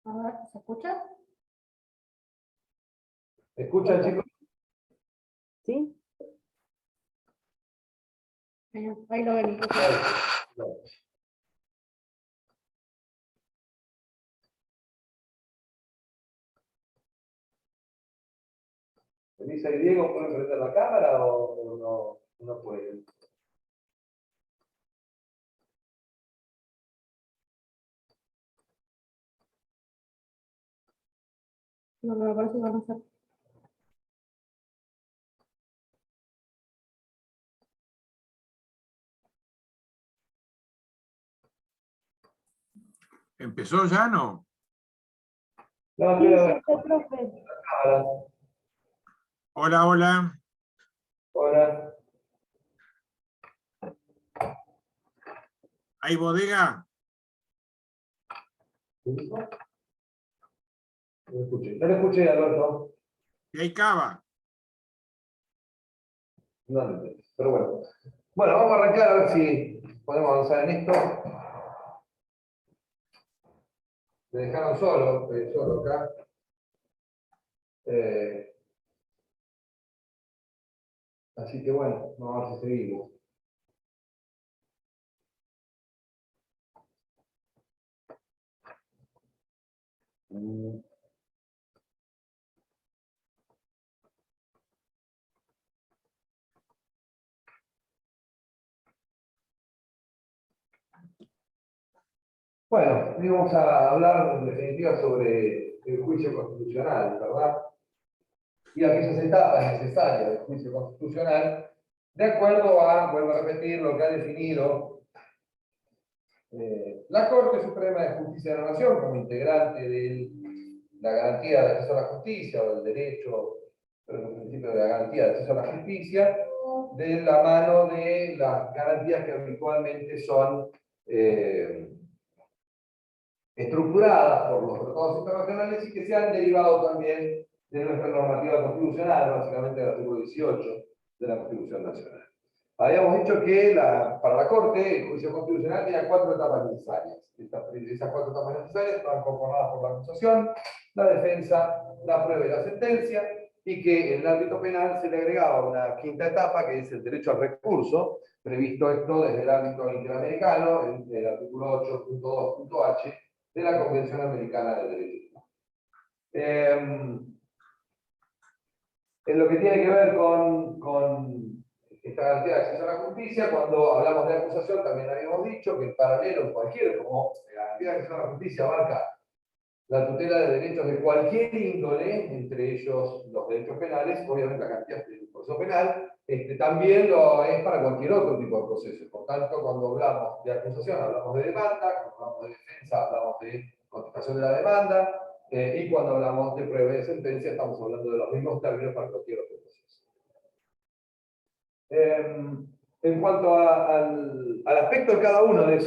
A ver, ¿se escucha? ¿Me escuchan, chicos? ¿Sí? Ahí lo ven. ¿Elisa y Diego pueden prender la cámara o no pueden? No, me parece que van a hacer. ¿Empezó ya, no? No, Sí, pero ya está, profe. cámara. Hola, hola. Hola. ¿Hay bodega? No lo escuché, Alberto. ¿Y hay cava? No lo entiendo. Pero bueno. Bueno, vamos a arrancar a ver si podemos avanzar en esto. Me dejaron solo acá. Así que bueno, vamos a ver si seguimos. Bueno, hoy vamos a hablar en definitiva sobre el juicio constitucional, ¿verdad? Y aquellas etapas necesarias del juicio constitucional, de acuerdo a, vuelvo a repetir, lo que ha definido la Corte Suprema de Justicia de la Nación como integrante de la garantía de acceso a la justicia o del derecho, pero en el principio de la garantía de acceso a la justicia, de la mano de las garantías que habitualmente son estructuradas por los tratados internacionales y que se han derivado también de nuestra normativa constitucional, básicamente del artículo 18 de la Constitución Nacional. Habíamos dicho que para la Corte el juicio constitucional tenía 4 etapas necesarias. Esas 4 etapas necesarias estaban conformadas por la acusación, la defensa, la prueba y la sentencia, y que en el ámbito penal se le agregaba una 5ª etapa, que es el derecho al recurso, previsto esto desde el ámbito interamericano, en el artículo 8.2.h de la Convención Americana de Derechos Humanos. En lo que tiene que ver con esta garantía de acceso a la justicia, cuando hablamos de acusación también habíamos dicho que en paralelo cualquier, como la garantía de acceso a la justicia abarca la tutela de derechos de cualquier índole, entre ellos los derechos penales, obviamente la garantía del proceso penal, también lo es para cualquier otro tipo de proceso. Por tanto, cuando hablamos de acusación, hablamos de demanda, cuando hablamos de defensa, hablamos de contestación de la demanda, y cuando hablamos de prueba y de sentencia, estamos hablando de los mismos términos para cualquier otro proceso. En cuanto al aspecto de cada uno de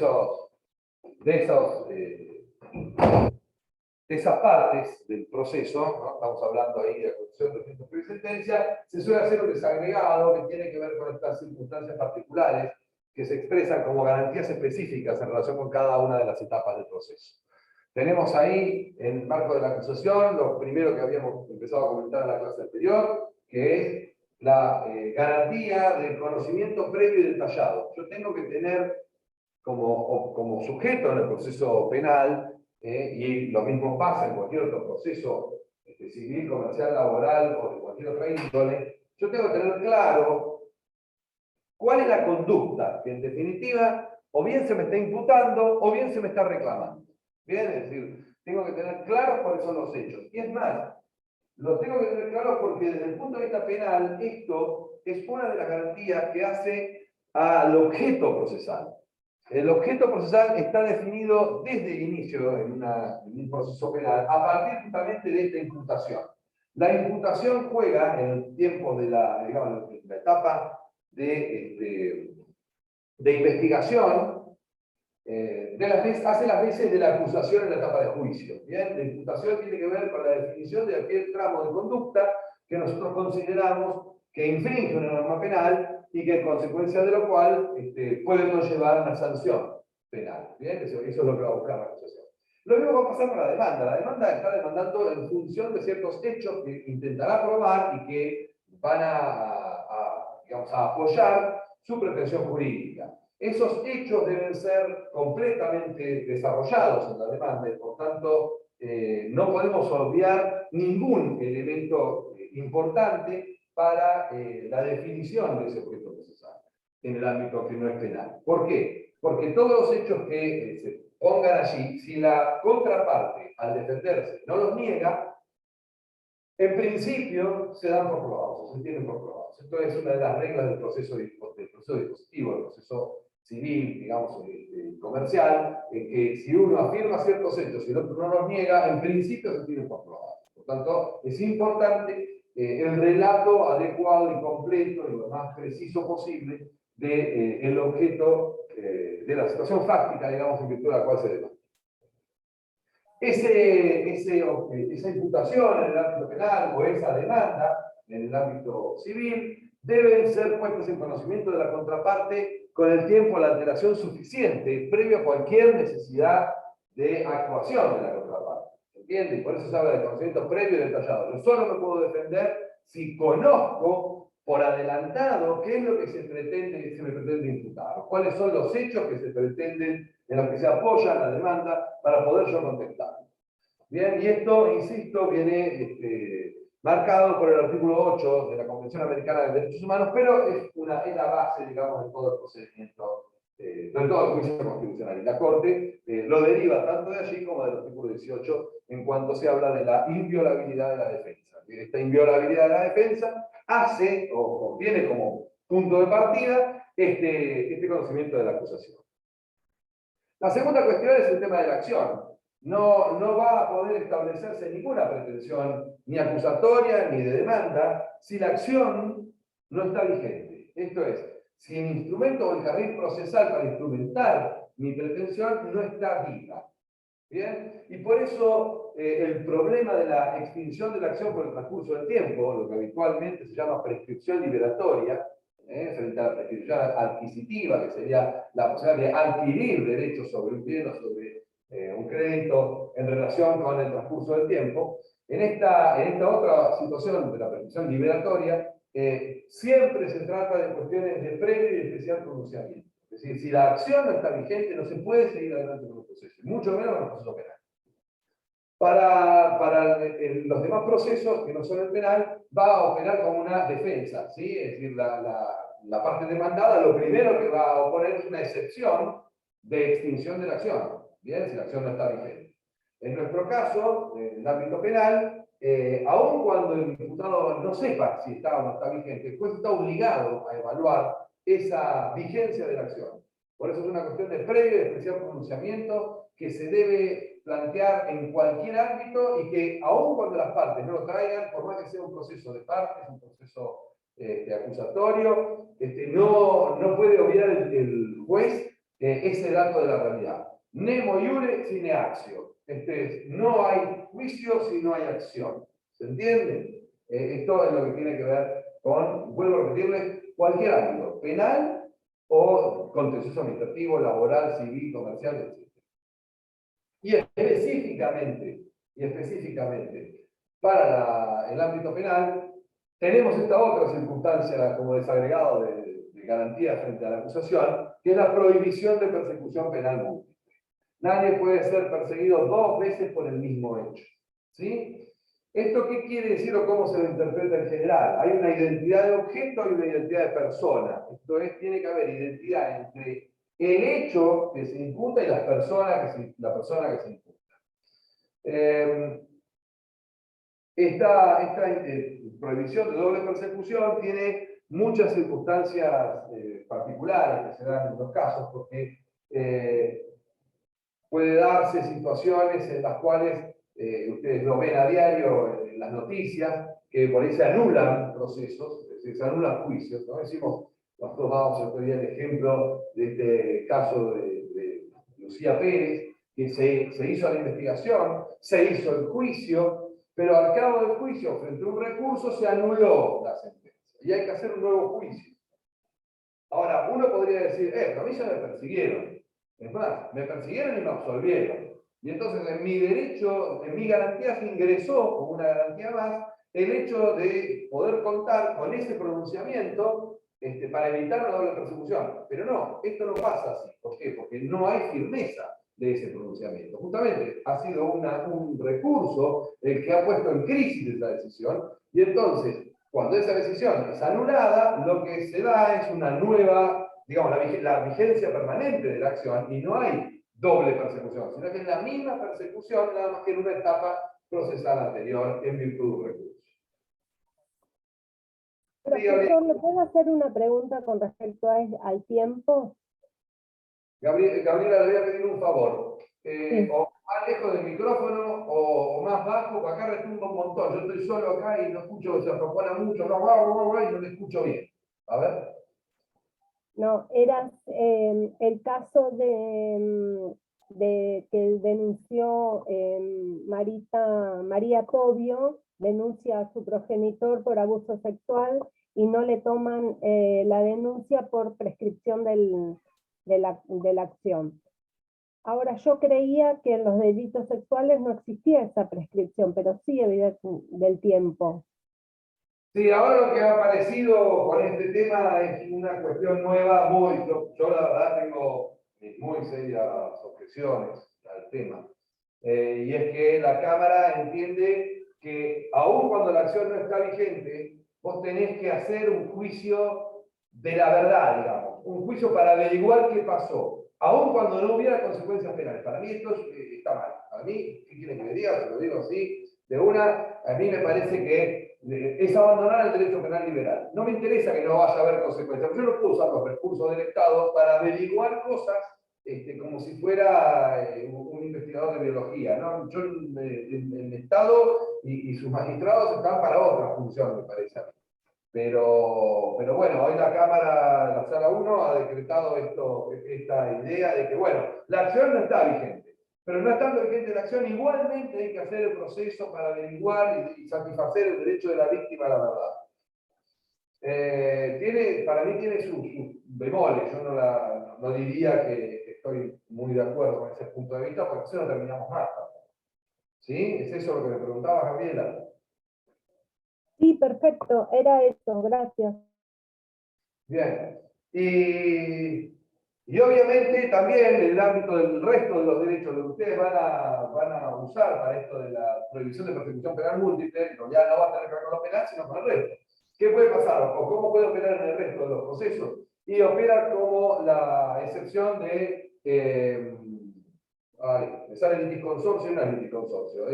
esas partes del proceso, ¿no? Estamos hablando ahí de acusación, defensa, prueba y sentencia, se suele hacer un desagregado que tiene que ver con estas circunstancias particulares que se expresan como garantías específicas en relación con cada una de las etapas del proceso. Tenemos ahí, en el marco de la acusación, lo primero que habíamos empezado a comentar en la clase anterior, que es la garantía del conocimiento previo y detallado. Yo tengo que tener como sujeto en el proceso penal, y lo mismo pasa en cualquier otro proceso civil, comercial, laboral o de cualquier otra índole, yo tengo que tener claro cuál es la conducta que en definitiva o bien se me está imputando o bien se me está reclamando. Bien, es decir, tengo que tener claro cuáles son los hechos. Y es más, lo tengo que tener claro porque desde el punto de vista penal, esto es una de las garantías que hace al objeto procesal. El objeto procesal está definido desde el inicio en un proceso penal, a partir justamente de esta imputación. La imputación juega en el tiempo de digamos, la etapa de investigación, hace las veces de la acusación en la etapa de juicio. ¿Bien? La imputación tiene que ver con la definición de aquel tramo de conducta que nosotros consideramos que infringe una norma penal y que en consecuencia de lo cual puede conllevar una sanción penal. ¿Bien? Eso es lo que va a buscar la acusación. Lo mismo va a pasar con la demanda. La demanda está demandando en función de ciertos hechos que intentará probar y que van digamos, a apoyar su pretensión jurídica. Esos hechos deben ser completamente desarrollados en la demanda y, por tanto, no podemos obviar ningún elemento importante para la definición de ese objeto procesal en el ámbito que no es penal. ¿Por qué? Porque todos los hechos que se pongan allí, si la contraparte al defenderse no los niega, en principio se dan por probados, o se tienen por probados. Esto es una de las reglas del proceso dispositivo, del proceso civil, digamos, comercial, en que si uno afirma ciertos hechos y el otro no los niega, en principio se tienen por probados. Por tanto, es importante el relato adecuado y completo y lo más preciso posible del objeto, de la situación fáctica, digamos, en virtud de la cual se demanda. Esa imputación en el ámbito penal o esa demanda en el ámbito civil deben ser puestas en conocimiento de la contraparte con el tiempo a la alteración suficiente previo a cualquier necesidad de actuación de la contraparte. ¿Entiende? Y por eso se habla de conocimiento previo y detallado. Yo solo me puedo defender si conozco por adelantado qué es lo que se me pretende imputar, cuáles son los hechos que se pretenden, en los que se apoya la demanda para poder yo contestar. Bien, y esto, insisto, viene marcado por el artículo 8 de la Convención Americana de Derechos Humanos, pero es la base, digamos, de todo el procedimiento, de todo el juicio constitucional. Y la Corte lo deriva tanto de allí como del artículo 18 en cuanto se habla de la inviolabilidad de la defensa. Esta inviolabilidad de la defensa hace o tiene como punto de partida este conocimiento de la acusación. La segunda cuestión es el tema de la acción. No va a poder establecerse ninguna pretensión ni acusatoria ni de demanda si la acción no está vigente. Esto es, si el instrumento o el carril procesal para instrumentar mi pretensión no está viva. ¿Bien? Y por eso el problema de la extinción de la acción por el transcurso del tiempo, lo que habitualmente se llama prescripción liberatoria, frente a la prescripción adquisitiva, que sería la posibilidad de adquirir derechos sobre un bien o sobre un crédito en relación con el transcurso del tiempo, en esta otra situación de la prescripción liberatoria, siempre se trata de cuestiones de previo y especial pronunciamiento. Es decir, si la acción no está vigente, no se puede seguir adelante con el proceso, mucho menos con el proceso penal. Para los demás procesos que no son el penal, va a operar como una defensa, ¿sí? Es decir, la parte demandada lo primero que va a oponer es una excepción de extinción de la acción, ¿bien? Si la acción no está vigente. En nuestro caso, en el ámbito penal, aun cuando el imputado no sepa si está o no está vigente, el juez está obligado a evaluar esa vigencia de la acción. Por eso es una cuestión de previo y especial pronunciamiento que se debe plantear en cualquier ámbito y que, aun cuando las partes no lo traigan, por más que sea un proceso de partes, un proceso acusatorio, no puede obviar el juez ese dato de la realidad. Nemo iure sine actio. No hay juicio si no hay acción. ¿Se entiende? Esto es lo que tiene que ver con, vuelvo a repetirles, cualquier ámbito, penal o contencioso administrativo, laboral, civil, comercial, etc. Y específicamente para el ámbito penal, tenemos esta otra circunstancia como desagregado de garantía frente a la acusación, que es la prohibición de persecución penal múltiple. Nadie puede ser perseguido dos veces por el mismo hecho. ¿Sí? ¿Esto qué quiere decir o cómo se lo interpreta en general? Hay una identidad de objeto y una identidad de persona. Esto es, tiene que haber identidad entre el hecho que se imputa y la persona que se imputa. Esta prohibición de doble persecución tiene muchas circunstancias particulares que se dan en los casos, porque puede darse situaciones en las cuales ustedes lo ven a diario en las noticias, que por ahí se anulan procesos, es decir, se anulan juicios, ¿no? Nosotros damos otro día el ejemplo de este caso de Lucía Pérez, que se hizo la investigación, se hizo el juicio, pero al cabo del juicio, frente a un recurso, se anuló la sentencia. Y hay que hacer un nuevo juicio. Ahora, uno podría decir, a mí ya me persiguieron. Es más, me persiguieron y me absolvieron. Y entonces en mi derecho, en mi garantía se ingresó como una garantía más el hecho de poder contar con ese pronunciamiento para evitar una doble persecución. Pero no, esto no pasa así. ¿Por qué? Porque no hay firmeza de ese pronunciamiento. Justamente ha sido un recurso el que ha puesto en crisis esa decisión, y entonces, cuando esa decisión es anulada, lo que se da es una nueva, digamos, la vigencia permanente de la acción, y no hay doble persecución, sino que es la misma persecución, nada más que en una etapa procesal anterior en virtud de un recurso. Sí, Profesor, ¿le puedo hacer una pregunta con respecto al tiempo? Gabriela, le voy a pedir un favor. Sí. O más lejos del micrófono o más bajo, porque acá retumba un montón. Yo estoy solo acá y no escucho, se propone mucho, y no le escucho bien. A ver. No, era el caso de que denunció María Tobio, denuncia a su progenitor por abuso sexual y no le toman la denuncia por prescripción de la acción. Ahora, yo creía que en los delitos sexuales no existía esa prescripción, pero sí del tiempo. Sí, ahora lo que ha aparecido con este tema es una cuestión nueva. Yo la verdad tengo muy serias objeciones al tema. Y es que la Cámara entiende que aun cuando la acción no está vigente, vos tenés que hacer un juicio de la verdad, digamos, un juicio para averiguar qué pasó, aun cuando no hubiera consecuencias penales. Para mí esto está mal. A mí, ¿qué quieren que me diga? Se lo digo así, de una, a mí me parece que es abandonar el derecho penal liberal. No me interesa que no vaya a haber consecuencias. Yo no puedo usar los recursos del Estado para averiguar cosas como si fuera un investigador de biología, ¿no? El Estado y sus magistrados están para otra función, me parece a mí. Pero bueno, hoy la Cámara, la Sala 1, ha decretado esta idea de que, bueno, la acción no está vigente, pero no estando vigente la acción, igualmente hay que hacer el proceso para averiguar y satisfacer el derecho de la víctima a la verdad. Para mí tiene sus bemoles. Yo no diría que estoy muy de acuerdo con ese punto de vista, porque así no terminamos más. ¿Sí? ¿Es eso lo que me preguntabas, Gabriela? Sí, perfecto, era eso, gracias. Bien. Y obviamente también en el ámbito del resto de los derechos, lo que ustedes van a usar para esto de la prohibición de persecución penal múltiple, ya no va a tener que ver con lo penal, sino con el resto. ¿Qué puede pasar? ¿O cómo puede operar en el resto de los procesos? Y opera como la excepción de... me sale el litisconsorcio y no es litisconsorcio.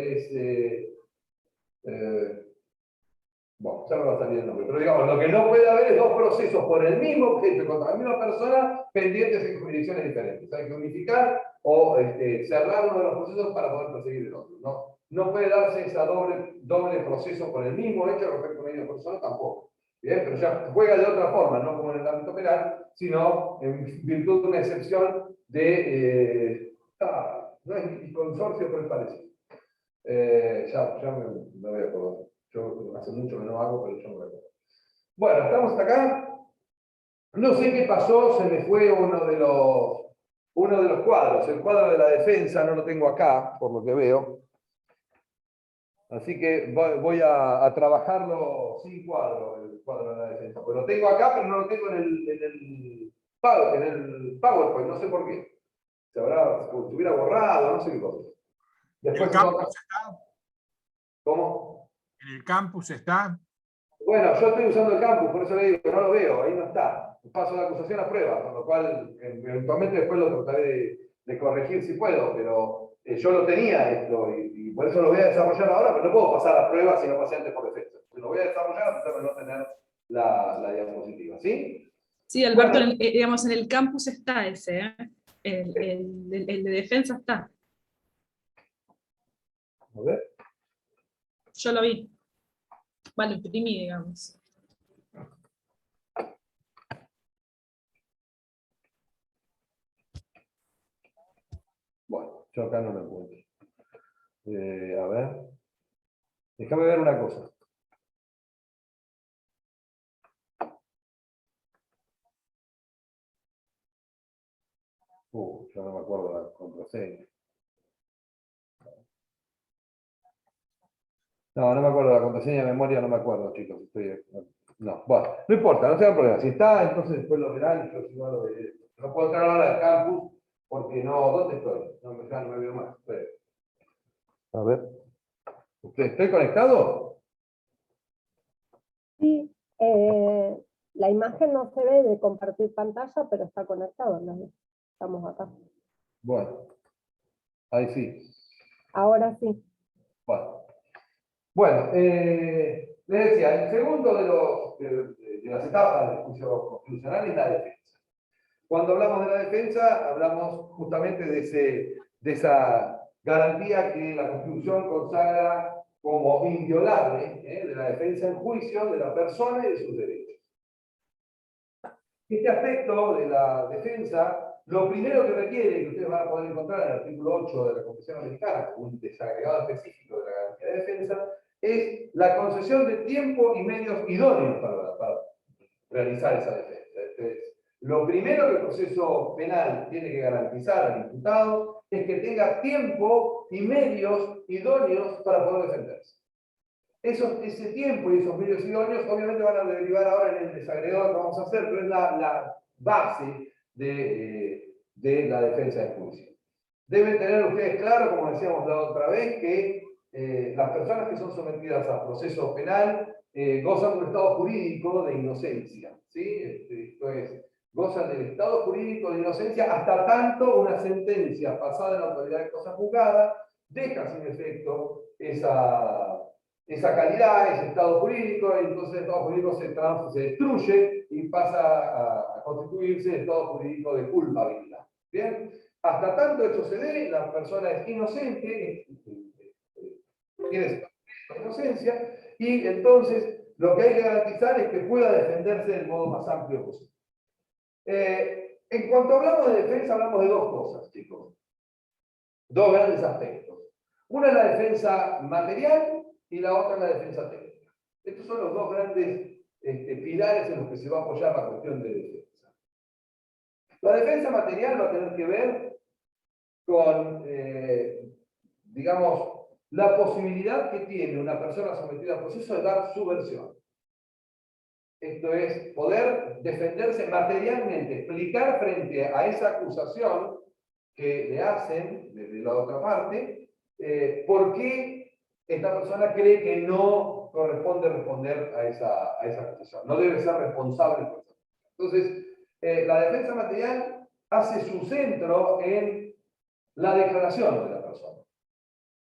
Bueno, ya me va a salir el nombre, pero digamos, lo que no puede haber es dos procesos por el mismo objeto y contra la misma persona pendientes en jurisdicciones diferentes. Hay que unificar o cerrar uno de los procesos para poder perseguir el otro. No puede darse ese doble proceso por el mismo hecho respecto a una misma persona tampoco. Bien, pero ya juega de otra forma, no como en el ámbito penal, sino en virtud de una excepción de... no es consorcio, pero es parecido. Ya me voy a acordar. Yo hace mucho que no hago, pero yo me recuerdo. Bueno, estamos hasta acá. No sé qué pasó, se me fue uno de los cuadros. El cuadro de la defensa no lo tengo acá, por lo que veo. Así que voy a trabajarlo sin cuadro, el cuadro de la defensa. Pues lo tengo acá, pero no lo tengo en el PowerPoint, no sé por qué. Se hubiera borrado, no sé qué cosa. ¿El Después campus está? ¿Cómo? ¿En el campus está? Bueno, yo estoy usando el campus, por eso le digo, no lo veo, ahí no está. Paso la acusación a prueba, con lo cual eventualmente después lo trataré de corregir si puedo, pero yo lo tenía esto y por eso lo voy a desarrollar ahora, pero no puedo pasar a prueba si no pasé antes por defecto. Lo voy a desarrollar a pesar de no tener la diapositiva, ¿sí? Sí, Alberto, Bueno, digamos, en el campus está ese, ¿eh? El de defensa está. a ver. Yo lo vi. Bueno, imprimí, digamos. Bueno, yo acá no lo encuentro. A ver. Déjame ver una cosa. Ya no me acuerdo la contraseña. No, no me acuerdo la contraseña de memoria, no me acuerdo, chicos. No, bueno, no importa, no se hagan problema. Si está, entonces después lo verán, yo si no lo veré. No puedo entrar ahora al campus porque no, ¿dónde estoy? No, ya no me veo más. Espere. A ver. ¿Estoy conectado? Sí, la imagen no se ve de compartir pantalla, pero está conectado, ¿no? Estamos acá. Bueno, ahí sí. Ahora sí. Bueno, les decía, el segundo de las etapas del juicio constitucional es la defensa. Cuando hablamos de la defensa, hablamos justamente de esa garantía que la Constitución consagra como inviolable, de la defensa en juicio de la persona y de sus derechos. Este aspecto de la defensa, lo primero que requiere, que ustedes van a poder encontrar en el artículo 8 de la Constitución Americana, como un desagregado específico de la garantía de defensa, es la concesión de tiempo y medios idóneos para realizar esa defensa. Entonces, lo primero que el proceso penal tiene que garantizar al imputado es que tenga tiempo y medios idóneos para poder defenderse. Ese tiempo y esos medios idóneos obviamente van a derivar ahora en el desagregado que vamos a hacer, pero es la base de la defensa de juicio. Deben tener ustedes claro, como decíamos la otra vez, que las personas que son sometidas a proceso penal gozan de un estado jurídico de inocencia. ¿Sí? Esto es, gozan del estado jurídico de inocencia hasta tanto una sentencia pasada en la autoridad de cosa juzgada deja sin efecto esa calidad, ese estado jurídico, y entonces el estado jurídico se destruye y pasa a constituirse el estado jurídico de culpabilidad. ¿Bien? Hasta tanto esto se dé, la persona es inocente, tiene ese estado de inocencia, y entonces lo que hay que garantizar es que pueda defenderse del modo más amplio posible. En cuanto hablamos de defensa, hablamos de dos cosas, chicos. Dos grandes aspectos. Una es la defensa material y la otra es la defensa técnica. Estos son los dos grandes pilares en los que se va a apoyar la cuestión de defensa. La defensa material va a tener que ver con, digamos, la posibilidad que tiene una persona sometida al proceso de dar su versión. Esto es, poder defenderse materialmente, explicar frente a esa acusación que le hacen desde la otra parte, por qué esta persona cree que no corresponde responder a esa acusación, no debe ser responsable por eso. Entonces, la defensa material hace su centro en la declaración de la persona.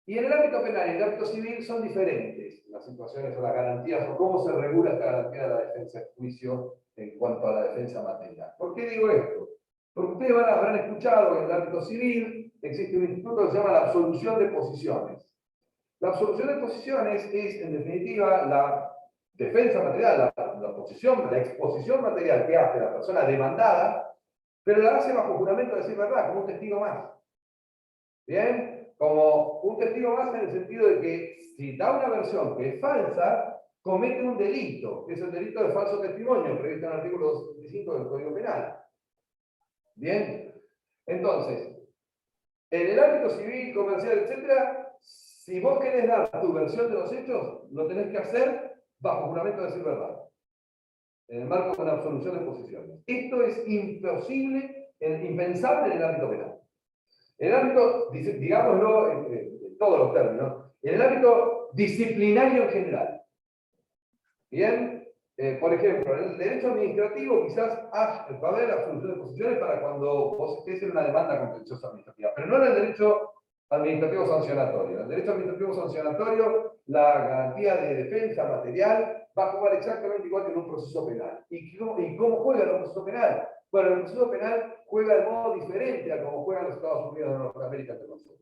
Y en el ámbito penal y en el ámbito civil son diferentes las situaciones o las garantías o cómo se regula esta garantía de la defensa en juicio en cuanto a la defensa material. ¿Por qué digo esto? Porque ustedes habrán escuchado que en el ámbito civil existe un instituto que se llama la absolución de posiciones. La absolución de posiciones es, en definitiva, la defensa material, la exposición material que hace la persona demandada, pero la hace bajo juramento de decir verdad, como un testigo más. ¿Bien? Como un testigo más en el sentido de que si da una versión que es falsa, comete un delito, que es el delito de falso testimonio, previsto en el artículo 265 del Código Penal. ¿Bien? Entonces, en el ámbito civil, comercial, etc., si vos querés dar tu versión de los hechos, lo tenés que hacer bajo juramento de decir verdad, en el marco de una absolución de posiciones. Esto es imposible, impensable en el ámbito penal. En el ámbito, digámoslo en todos los términos, en el ámbito disciplinario en general. Bien, por ejemplo, en el derecho administrativo quizás va a haber absolución de posiciones para cuando vos estés en una demanda contenciosa administrativa, pero no en el derecho administrativo sancionatorio. En el derecho administrativo sancionatorio, la garantía de defensa material va a jugar exactamente igual que en un proceso penal. ¿Y cómo juega en un proceso penal? Bueno, el proceso penal juega de modo diferente a como juegan los Estados Unidos de Norteamérica entre nosotros.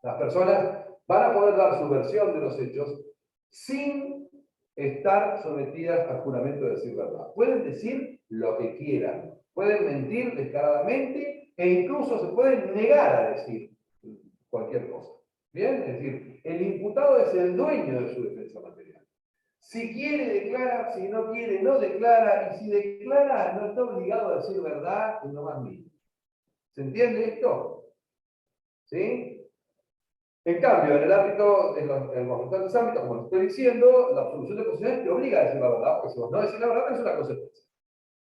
Las personas van a poder dar su versión de los hechos sin estar sometidas al juramento de decir verdad. Pueden decir lo que quieran, pueden mentir descaradamente e incluso se pueden negar a decir cualquier cosa. ¿Bien? Es decir, el imputado es el dueño de su defensa material. Si quiere, declara, si no quiere, no declara, y si declara, no está obligado a decir verdad en lo más mínimo. ¿Se entiende esto? ¿Sí? En cambio, en el ámbito, en los restantes ámbitos, como lo estoy diciendo, la absolución de posiciones te obliga a decir la verdad, porque si vos no decís la verdad, es una consecuencia,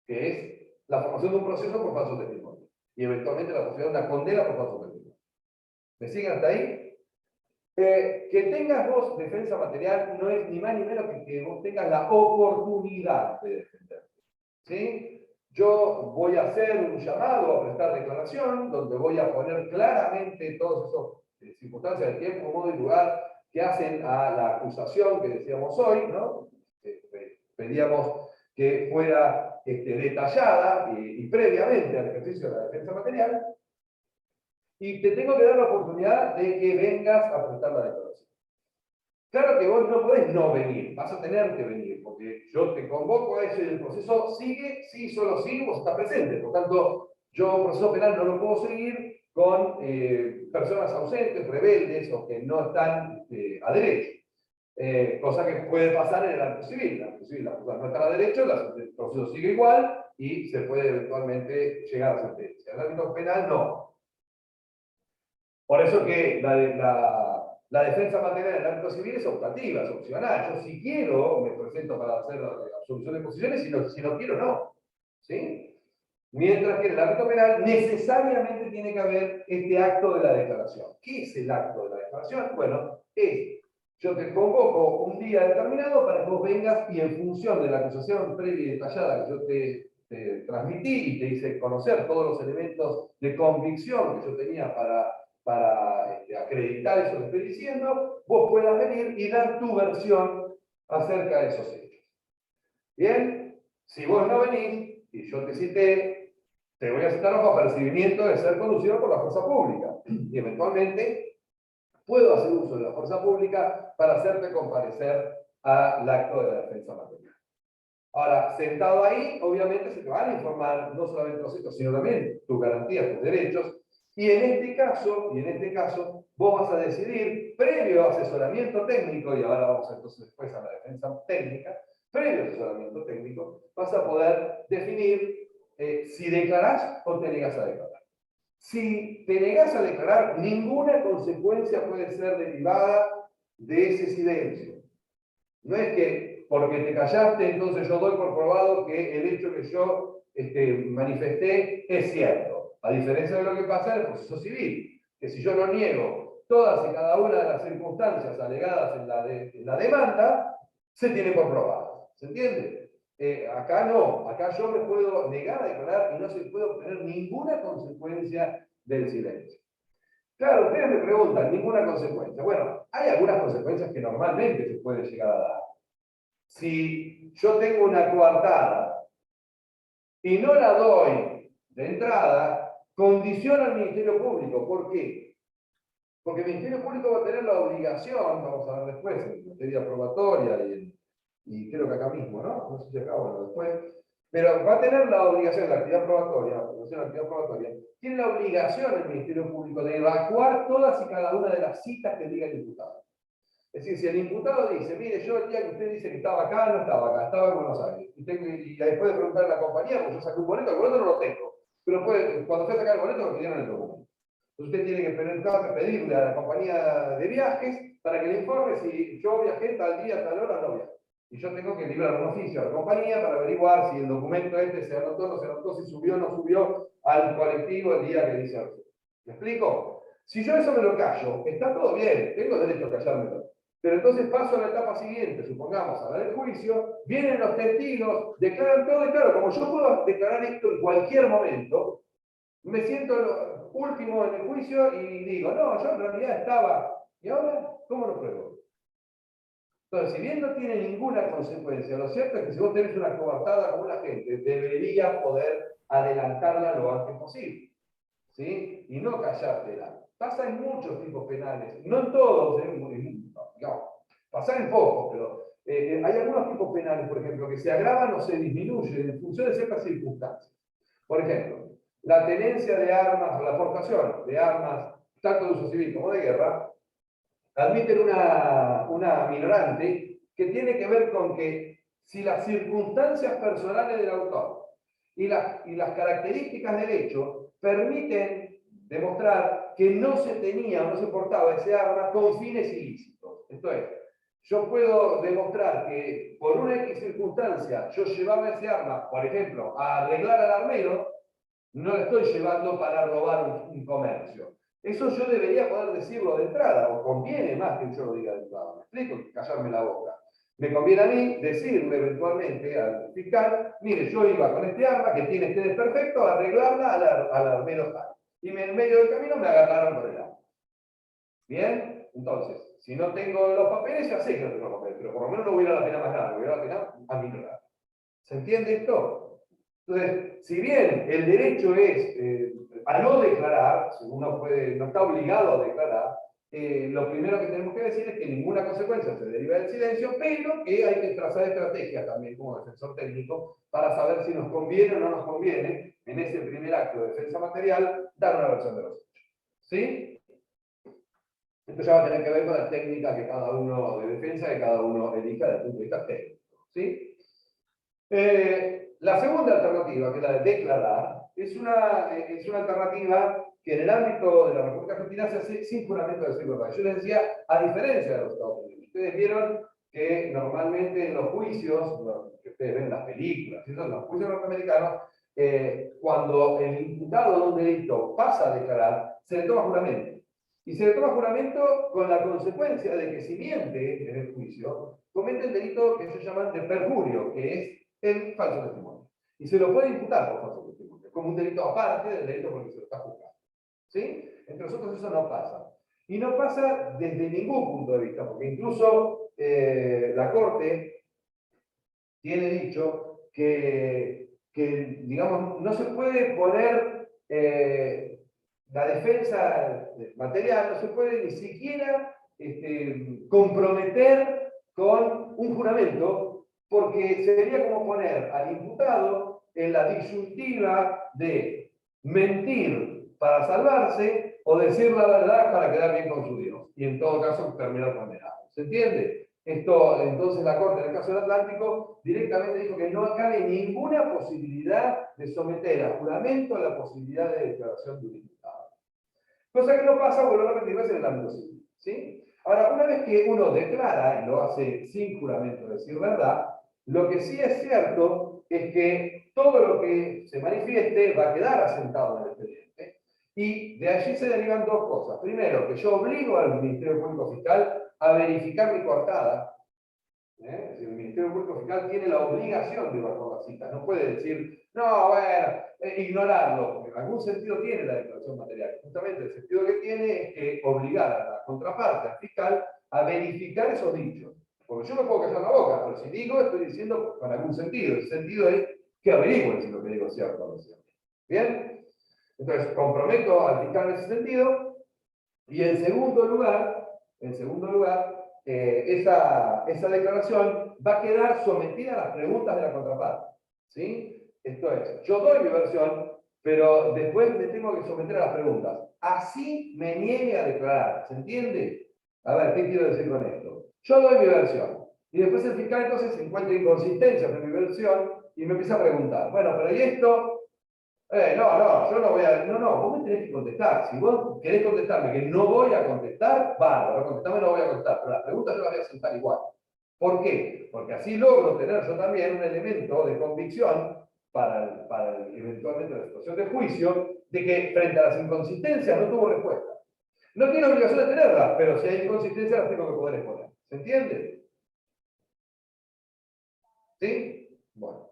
que es la formación de un proceso por falso testimonio, y eventualmente la posibilidad de una condena por falso testimonio. ¿Me siguen hasta ahí? Que tengas vos defensa material no es ni más ni menos que vos tengas la oportunidad de defenderte. ¿Sí? Yo voy a hacer un llamado a prestar declaración, donde voy a poner claramente todas esas circunstancias de tiempo, modo y lugar que hacen a la acusación que decíamos hoy, ¿no? Pedíamos que fuera detallada y previamente al ejercicio de la defensa material, y te tengo que dar la oportunidad de que vengas a prestar la declaración. Claro que vos no podés no venir, vas a tener que venir, porque yo te convoco a eso y el proceso sigue, sí, solo sigue, vos estás presente. Por tanto, yo proceso penal no lo puedo seguir con personas ausentes, rebeldes o que no están a derecho. Cosa que puede pasar en el ámbito civil. En el ámbito civil las cosas no están a derecho, el proceso sigue igual y se puede eventualmente llegar a sentencia. En el ámbito penal no. Por eso que la defensa material en el ámbito civil es optativa, es opcional. Yo si quiero me presento para hacer la absolución de posiciones, si no quiero no. ¿Sí? Mientras que en el ámbito penal necesariamente tiene que haber este acto de la declaración. ¿Qué es el acto de la declaración? Bueno, yo te convoco un día determinado para que vos vengas y en función de la acusación previa y detallada que yo te transmití y te hice conocer todos los elementos de convicción que yo tenía para acreditar eso que estoy diciendo, vos puedas venir y dar tu versión acerca de esos hechos. Bien, si vos no venís y yo te cité, te voy a citar bajo apercibimiento de ser conducido por la fuerza pública y eventualmente puedo hacer uso de la fuerza pública para hacerte comparecer al acto de la defensa material. Ahora, sentado ahí, obviamente se te van a informar no solamente los hechos, sino también tus garantías, tus derechos. Y en este caso, vos vas a decidir, previo asesoramiento técnico, y ahora vamos entonces después a la defensa técnica, previo asesoramiento técnico, vas a poder definir si declarás o te negás a declarar. Si te negás a declarar, ninguna consecuencia puede ser derivada de ese silencio. No es que porque te callaste, entonces yo doy por probado que el hecho que yo manifesté es cierto. A diferencia de lo que pasa en el proceso civil, que si yo no niego todas y cada una de las circunstancias alegadas en la demanda, se tiene por probado. ¿Se entiende? Acá no, acá yo me puedo negar a declarar y no se puede obtener ninguna consecuencia del silencio. Claro, ustedes me preguntan, ninguna consecuencia. Bueno, hay algunas consecuencias que normalmente se puede llegar a dar. Si yo tengo una coartada y no la doy de entrada, condiciona al Ministerio Público. ¿Por qué? Porque el Ministerio Público va a tener la obligación, vamos a ver después, en materia probatoria y creo que acá mismo, ¿no? No sé si acá, bueno, después. Pero va a tener la obligación, la actividad probatoria, tiene la obligación el Ministerio Público de evacuar todas y cada una de las citas que diga el imputado. Es decir, si el imputado dice, mire, yo el día que usted dice que estaba acá, no estaba acá, estaba en Buenos Aires. Y después de preguntarle a la compañía, pues yo saqué un boleto, el boleto no lo tengo. Pero cuando fue a sacar el boleto, me pidieron el documento. Entonces usted tiene que pedirle a la compañía de viajes para que le informe si yo viajé tal día, tal hora, no viajé. Y yo tengo que librar un oficio a la compañía para averiguar si el documento se anotó, no se anotó, si subió o no subió al colectivo el día que dice algo. ¿Me explico? Si yo eso me lo callo, está todo bien, tengo derecho a callármelo. Pero entonces paso a la etapa siguiente, supongamos, a dar el juicio, vienen los testigos, declaran todo, y claro, como yo puedo declarar esto en cualquier momento, me siento último en el juicio y digo, no, yo en realidad estaba, ¿y ahora cómo lo pruebo? Entonces, si bien no tiene ninguna consecuencia, lo cierto es que si vos tenés una coartada como la gente, deberías poder adelantarla lo antes posible, ¿sí? Y no callártela. Pasa en muchos tipos penales, no en todos, digamos, pasa en pocos, pero hay algunos tipos penales, por ejemplo, que se agravan o se disminuyen en función de ciertas circunstancias. Por ejemplo, la tenencia de armas o la aportación de armas, tanto de uso civil como de guerra, admiten una minorante que tiene que ver con que si las circunstancias personales del autor y las características del hecho permiten demostrar que no se tenía o no se portaba ese arma con fines ilícitos. Esto es, yo puedo demostrar que por una X circunstancia yo llevaba ese arma, por ejemplo, a arreglar al armero, no la estoy llevando para robar un comercio. Eso yo debería poder decirlo de entrada, o conviene más que yo lo diga de entrada. ¿Me explico? Que callarme la boca. Me conviene a mí decirle eventualmente al fiscal, mire, yo iba con este arma que tiene este desperfecto a arreglarla al armero tal. Y en medio del camino me agarraron por el arma. ¿Bien? Entonces, si no tengo los papeles, ya sé que no tengo los papeles, pero por lo menos no voy a ir a la pena más grave, voy a ir a la pena a minorar. ¿Se entiende esto? Entonces, si bien el derecho es a no declarar, uno no está obligado a declarar, lo primero que tenemos que decir es que ninguna consecuencia se deriva del silencio, pero que hay que trazar estrategias también como defensor técnico para saber si nos conviene o no nos conviene, en ese primer acto de defensa material, dar una versión de los hechos. ¿Sí? Esto ya va a tener que ver con la técnica que cada uno de defensa, que cada uno elija desde el punto de vista técnico. ¿Sí? La segunda alternativa, que es la de declarar, es una alternativa que en el ámbito de la República Argentina se hace sin juramento de decir verdad. Yo les decía, a diferencia de los Estados Unidos, ustedes vieron que normalmente en los juicios, que ustedes ven en las películas, en los juicios norteamericanos, cuando el imputado de un delito pasa a declarar, se le toma juramento. Y se le toma juramento con la consecuencia de que si miente en el juicio, comete el delito que ellos llaman de perjurio, que es el falso testimonio. Y se lo puede imputar por falso testimonio, como un delito aparte del delito por el que se lo está juzgando. ¿Sí? Entre nosotros eso no pasa. Y no pasa desde ningún punto de vista, porque incluso la Corte tiene dicho que, digamos, no se puede poner la defensa material, no se puede ni siquiera comprometer con un juramento, porque sería como poner al imputado en la disyuntiva de mentir para salvarse o decir la verdad para quedar bien con su Dios, y en todo caso terminar condenado. ¿Se entiende? Esto, entonces la Corte, en el caso del Atlántico, directamente dijo que no cabe ninguna posibilidad de someter a juramento la posibilidad de declaración de un imputado. Cosa que no pasa, vuelvo a repetir, en el ámbito civil. ¿Sí? Ahora, una vez que uno declara, y lo hace sin juramento de decir verdad, lo que sí es cierto es que todo lo que se manifieste va a quedar asentado en el expediente. Y de allí se derivan dos cosas. Primero, que yo obligo al Ministerio Público Fiscal a verificar mi coartada. Es decir, el Ministerio Público Fiscal tiene la obligación de evaluar las citas. No puede decir, no, bueno, ignorarlo, porque en algún sentido tiene la declaración material. Justamente el sentido que tiene es que obligar a la contraparte, al fiscal, a verificar esos dichos. Porque yo me puedo callar la boca, pero si digo, estoy diciendo con algún sentido. El sentido es que averigüen si lo que digo es cierto o no es cierto. ¿Bien? Entonces, comprometo al fiscal en ese sentido. Y en segundo lugar, esa declaración va a quedar sometida a las preguntas de la contraparte. ¿Sí? Esto es, yo doy mi versión, pero después me tengo que someter a las preguntas. Así me niegue a declarar. ¿Se entiende? A ver, ¿qué quiero decir con esto? Yo doy mi versión. Y después el fiscal entonces encuentra inconsistencias en mi versión y me empieza a preguntar, bueno, pero ¿y esto? Yo no voy a... No, vos me tenés que contestar. Si vos querés contestarme que no voy a contestar, bárbaro, contestame no voy a contestar. Pero las preguntas yo las voy a sentar igual. ¿Por qué? Porque así logro tener yo también un elemento de convicción para eventualmente la situación de juicio, de que frente a las inconsistencias no tuvo respuesta. No tiene obligación de tenerlas, pero si hay inconsistencias las tengo que poder exponer. ¿Se entiende? ¿Sí? Bueno.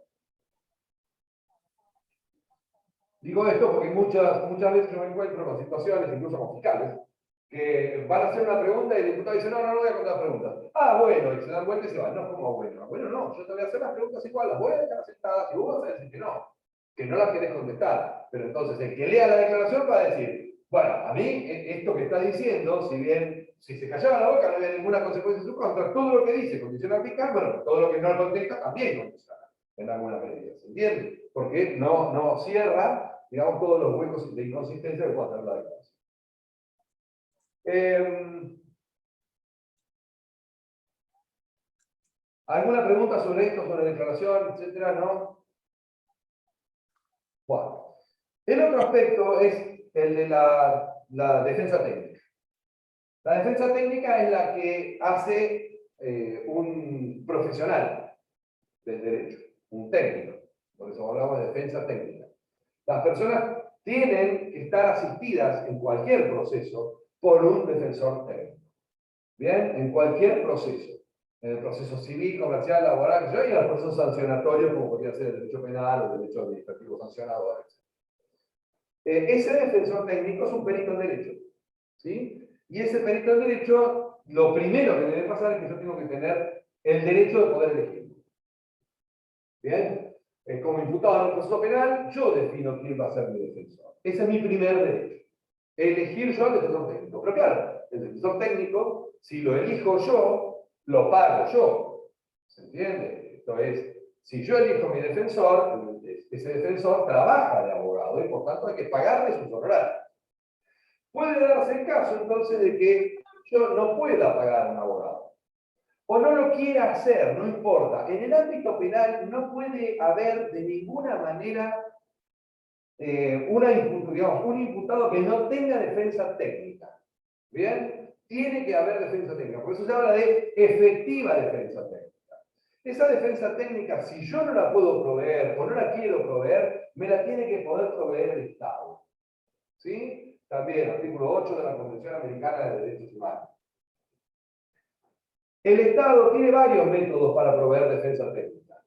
Digo esto porque muchas veces yo me encuentro con situaciones, incluso con fiscales, que van a hacer una pregunta y el diputado dice, no voy a contar preguntas. Ah, bueno, y se dan vuelta y se van. No, ¿cómo bueno? Bueno, no, yo te voy a hacer las preguntas igual, las voy a dejar aceptadas y vos vas a decir que no las querés contestar. Pero entonces el que lea la declaración va a decir, bueno, a mí esto que está diciendo, si se callaba la boca no había ninguna consecuencia en su contra, todo lo que dice condiciona al fiscal, bueno, todo lo que no contesta también condiciona en alguna medida. ¿Se entiende? Porque no cierra, digamos, todos los huecos de inconsistencia que pueda tener la declaración. ¿Alguna pregunta sobre esto, sobre declaración, etcétera? ¿No? Bueno. El otro aspecto es el de la la defensa técnica. La defensa técnica es la que hace un profesional del derecho, un técnico. Por eso hablamos de defensa técnica. Las personas tienen que estar asistidas en cualquier proceso por un defensor técnico. ¿Bien? En cualquier proceso. En el proceso civil, comercial, laboral, y en los procesos sancionatorios, como podría ser el derecho penal o el derecho administrativo sancionador. Ese defensor técnico es un perito en derecho. ¿Sí? Y ese perito en derecho, lo primero que debe pasar es que yo tengo que tener el derecho de poder elegir. ¿Bien? Como imputado en un proceso penal, yo defino quién va a ser mi defensor. Ese es mi primer derecho. Elegir yo al defensor técnico. Pero claro, el defensor técnico, si lo elijo yo, lo pago yo. ¿Se entiende? Esto es, si yo elijo mi defensor, ese defensor trabaja de abogado y por tanto hay que pagarle sus honorarios. Puede darse el caso entonces de que yo no pueda pagar a un abogado. O no lo quiera hacer, no importa. En el ámbito penal no puede haber de ninguna manera un imputado que no tenga defensa técnica. ¿Bien? Tiene que haber defensa técnica. Por eso se habla de efectiva defensa técnica. Esa defensa técnica, si yo no la puedo proveer o no la quiero proveer, me la tiene que poder proveer el Estado. ¿Sí? También, artículo 8 de la Convención Americana de Derechos Humanos. El Estado tiene varios métodos para proveer defensa técnica.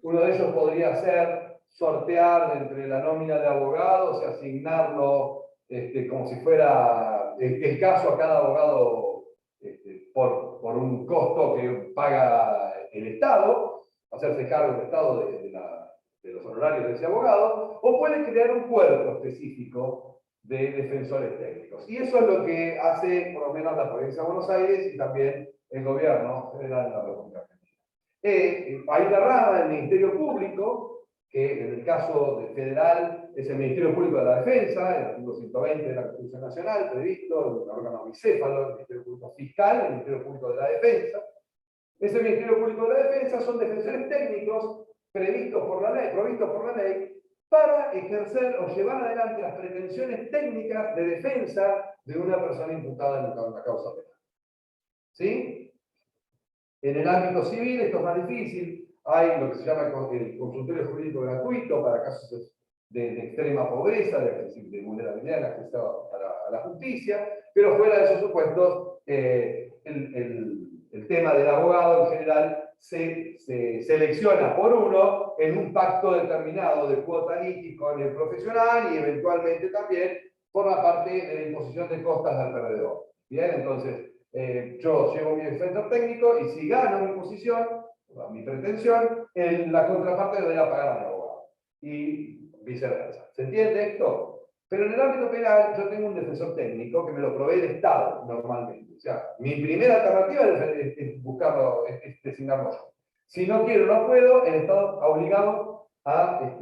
Uno de ellos podría ser sortear entre la nómina de abogados y asignarlo como si fuera el caso a cada abogado por un costo que paga el Estado, hacerse cargo del Estado de los honorarios de ese abogado, o puede crear un cuerpo específico de defensores técnicos. Y eso es lo que hace, por lo menos, la provincia de Buenos Aires y también el gobierno federal de la República Argentina. Hay una rama del Ministerio Público, que en el caso federal es el Ministerio Público de la Defensa, el artículo 120 de la Constitución Nacional, previsto, el órgano bicéfalo, el Ministerio Público Fiscal, el Ministerio Público de la Defensa. Ese Ministerio Público de la Defensa son defensores técnicos provistos por la ley, para ejercer o llevar adelante las pretensiones técnicas de defensa de una persona imputada en una causa penal. ¿Sí? En el ámbito civil esto es más difícil. Hay lo que se llama el consultorio jurídico gratuito para casos de extrema pobreza, de vulnerabilidad en acceso a la justicia, pero fuera de esos supuestos, el tema del abogado en general se selecciona por uno en un pacto determinado de cuota litis con el profesional y eventualmente también por la parte de la imposición de costas al perdedor. Bien, entonces yo llevo mi defensor técnico y si gano mi posición, mi pretensión, la contraparte debería pagar a mi abogado. Y viceversa. ¿Se entiende esto? Pero en el ámbito penal yo tengo un defensor técnico que me lo provee el Estado normalmente. O sea, mi primera alternativa es buscarlo, es designarlo yo. Si no quiero, no puedo, el Estado está obligado a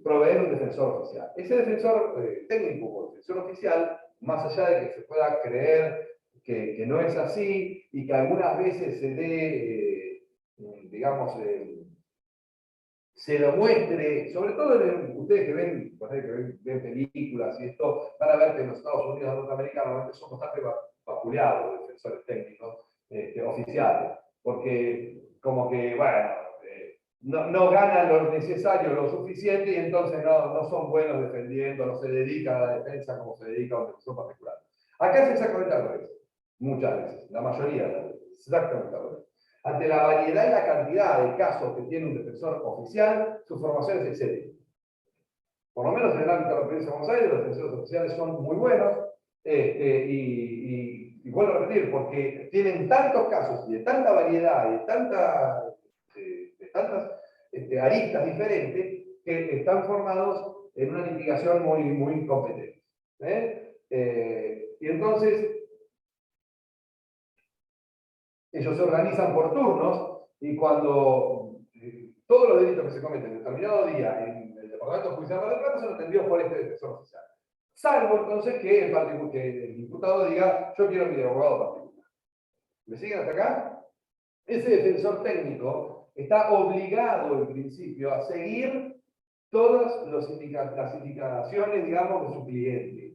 proveer un defensor oficial. Ese defensor técnico o defensor oficial, más allá de que se pueda creer que no es así y que algunas veces se dé, digamos, se lo muestre, sobre todo ustedes que ven películas y esto, van a ver que en los Estados Unidos norteamericanos son bastante vapuleados los defensores técnicos oficiales, porque como que, bueno, no ganan lo necesario, lo suficiente, y entonces no son buenos defendiendo, no se dedican a la defensa como se dedica a un defensor particular. Acá es exactamente al revés, muchas veces, la mayoría de las veces, exactamente al revés. Ante la variedad y la cantidad de casos que tiene un defensor oficial, su formación es excelente. Por lo menos en el ámbito de la provincia de Buenos Aires, los defensores oficiales son muy buenos, y vuelvo a repetir, porque tienen tantos casos y de tanta variedad y de tantas aristas diferentes que están formados en una litigación muy, muy competente. Y entonces, ellos se organizan por turnos y cuando todos los delitos que se cometen en determinado día en el Departamento Judicial de Mar del Plata son atendidos por este defensor oficial. Salvo entonces que el imputado diga, yo quiero mi abogado particular. ¿Me siguen hasta acá? Ese defensor técnico está obligado en principio a seguir todas las indicaciones, digamos, de su cliente.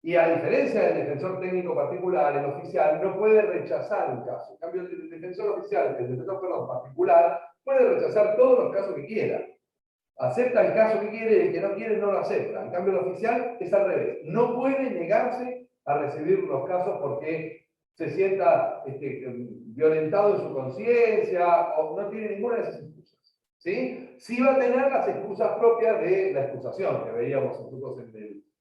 Y a diferencia del defensor técnico particular, el oficial no puede rechazar un caso. En cambio, el defensor oficial, el defensor particular, puede rechazar todos los casos que quiera. Acepta el caso que quiere y el que no quiere no lo acepta. En cambio, el oficial es al revés. No puede negarse a recibir los casos porque se sienta violentado en su conciencia o no tiene ninguna de esas excusas. ¿Sí? Sí va a tener las excusas propias de la excusación que veíamos nosotros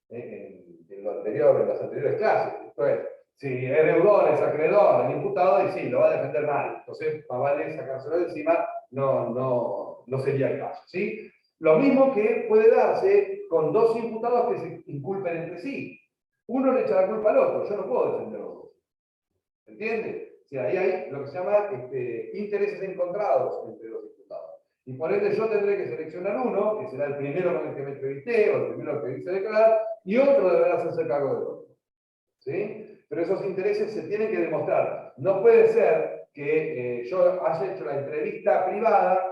en lo anterior, en las anteriores clases. Esto es, si es deudor, es acreedor, el imputado, y sí, lo va a defender mal. Entonces, más vale sacárselo de encima, no sería el caso. ¿Sí? Lo mismo que puede darse con dos imputados que se inculpen entre sí. Uno le echa la culpa al otro, yo no puedo defender a los dos. ¿Entiende? O sea, ahí hay lo que se llama intereses encontrados entre los imputados. Y por ende yo tendré que seleccionar uno, que será el primero con el que me entrevisté, o el primero que hice declarar, y otro deberá hacerse cargo del otro. ¿Sí? Pero esos intereses se tienen que demostrar. No puede ser que yo haya hecho la entrevista privada,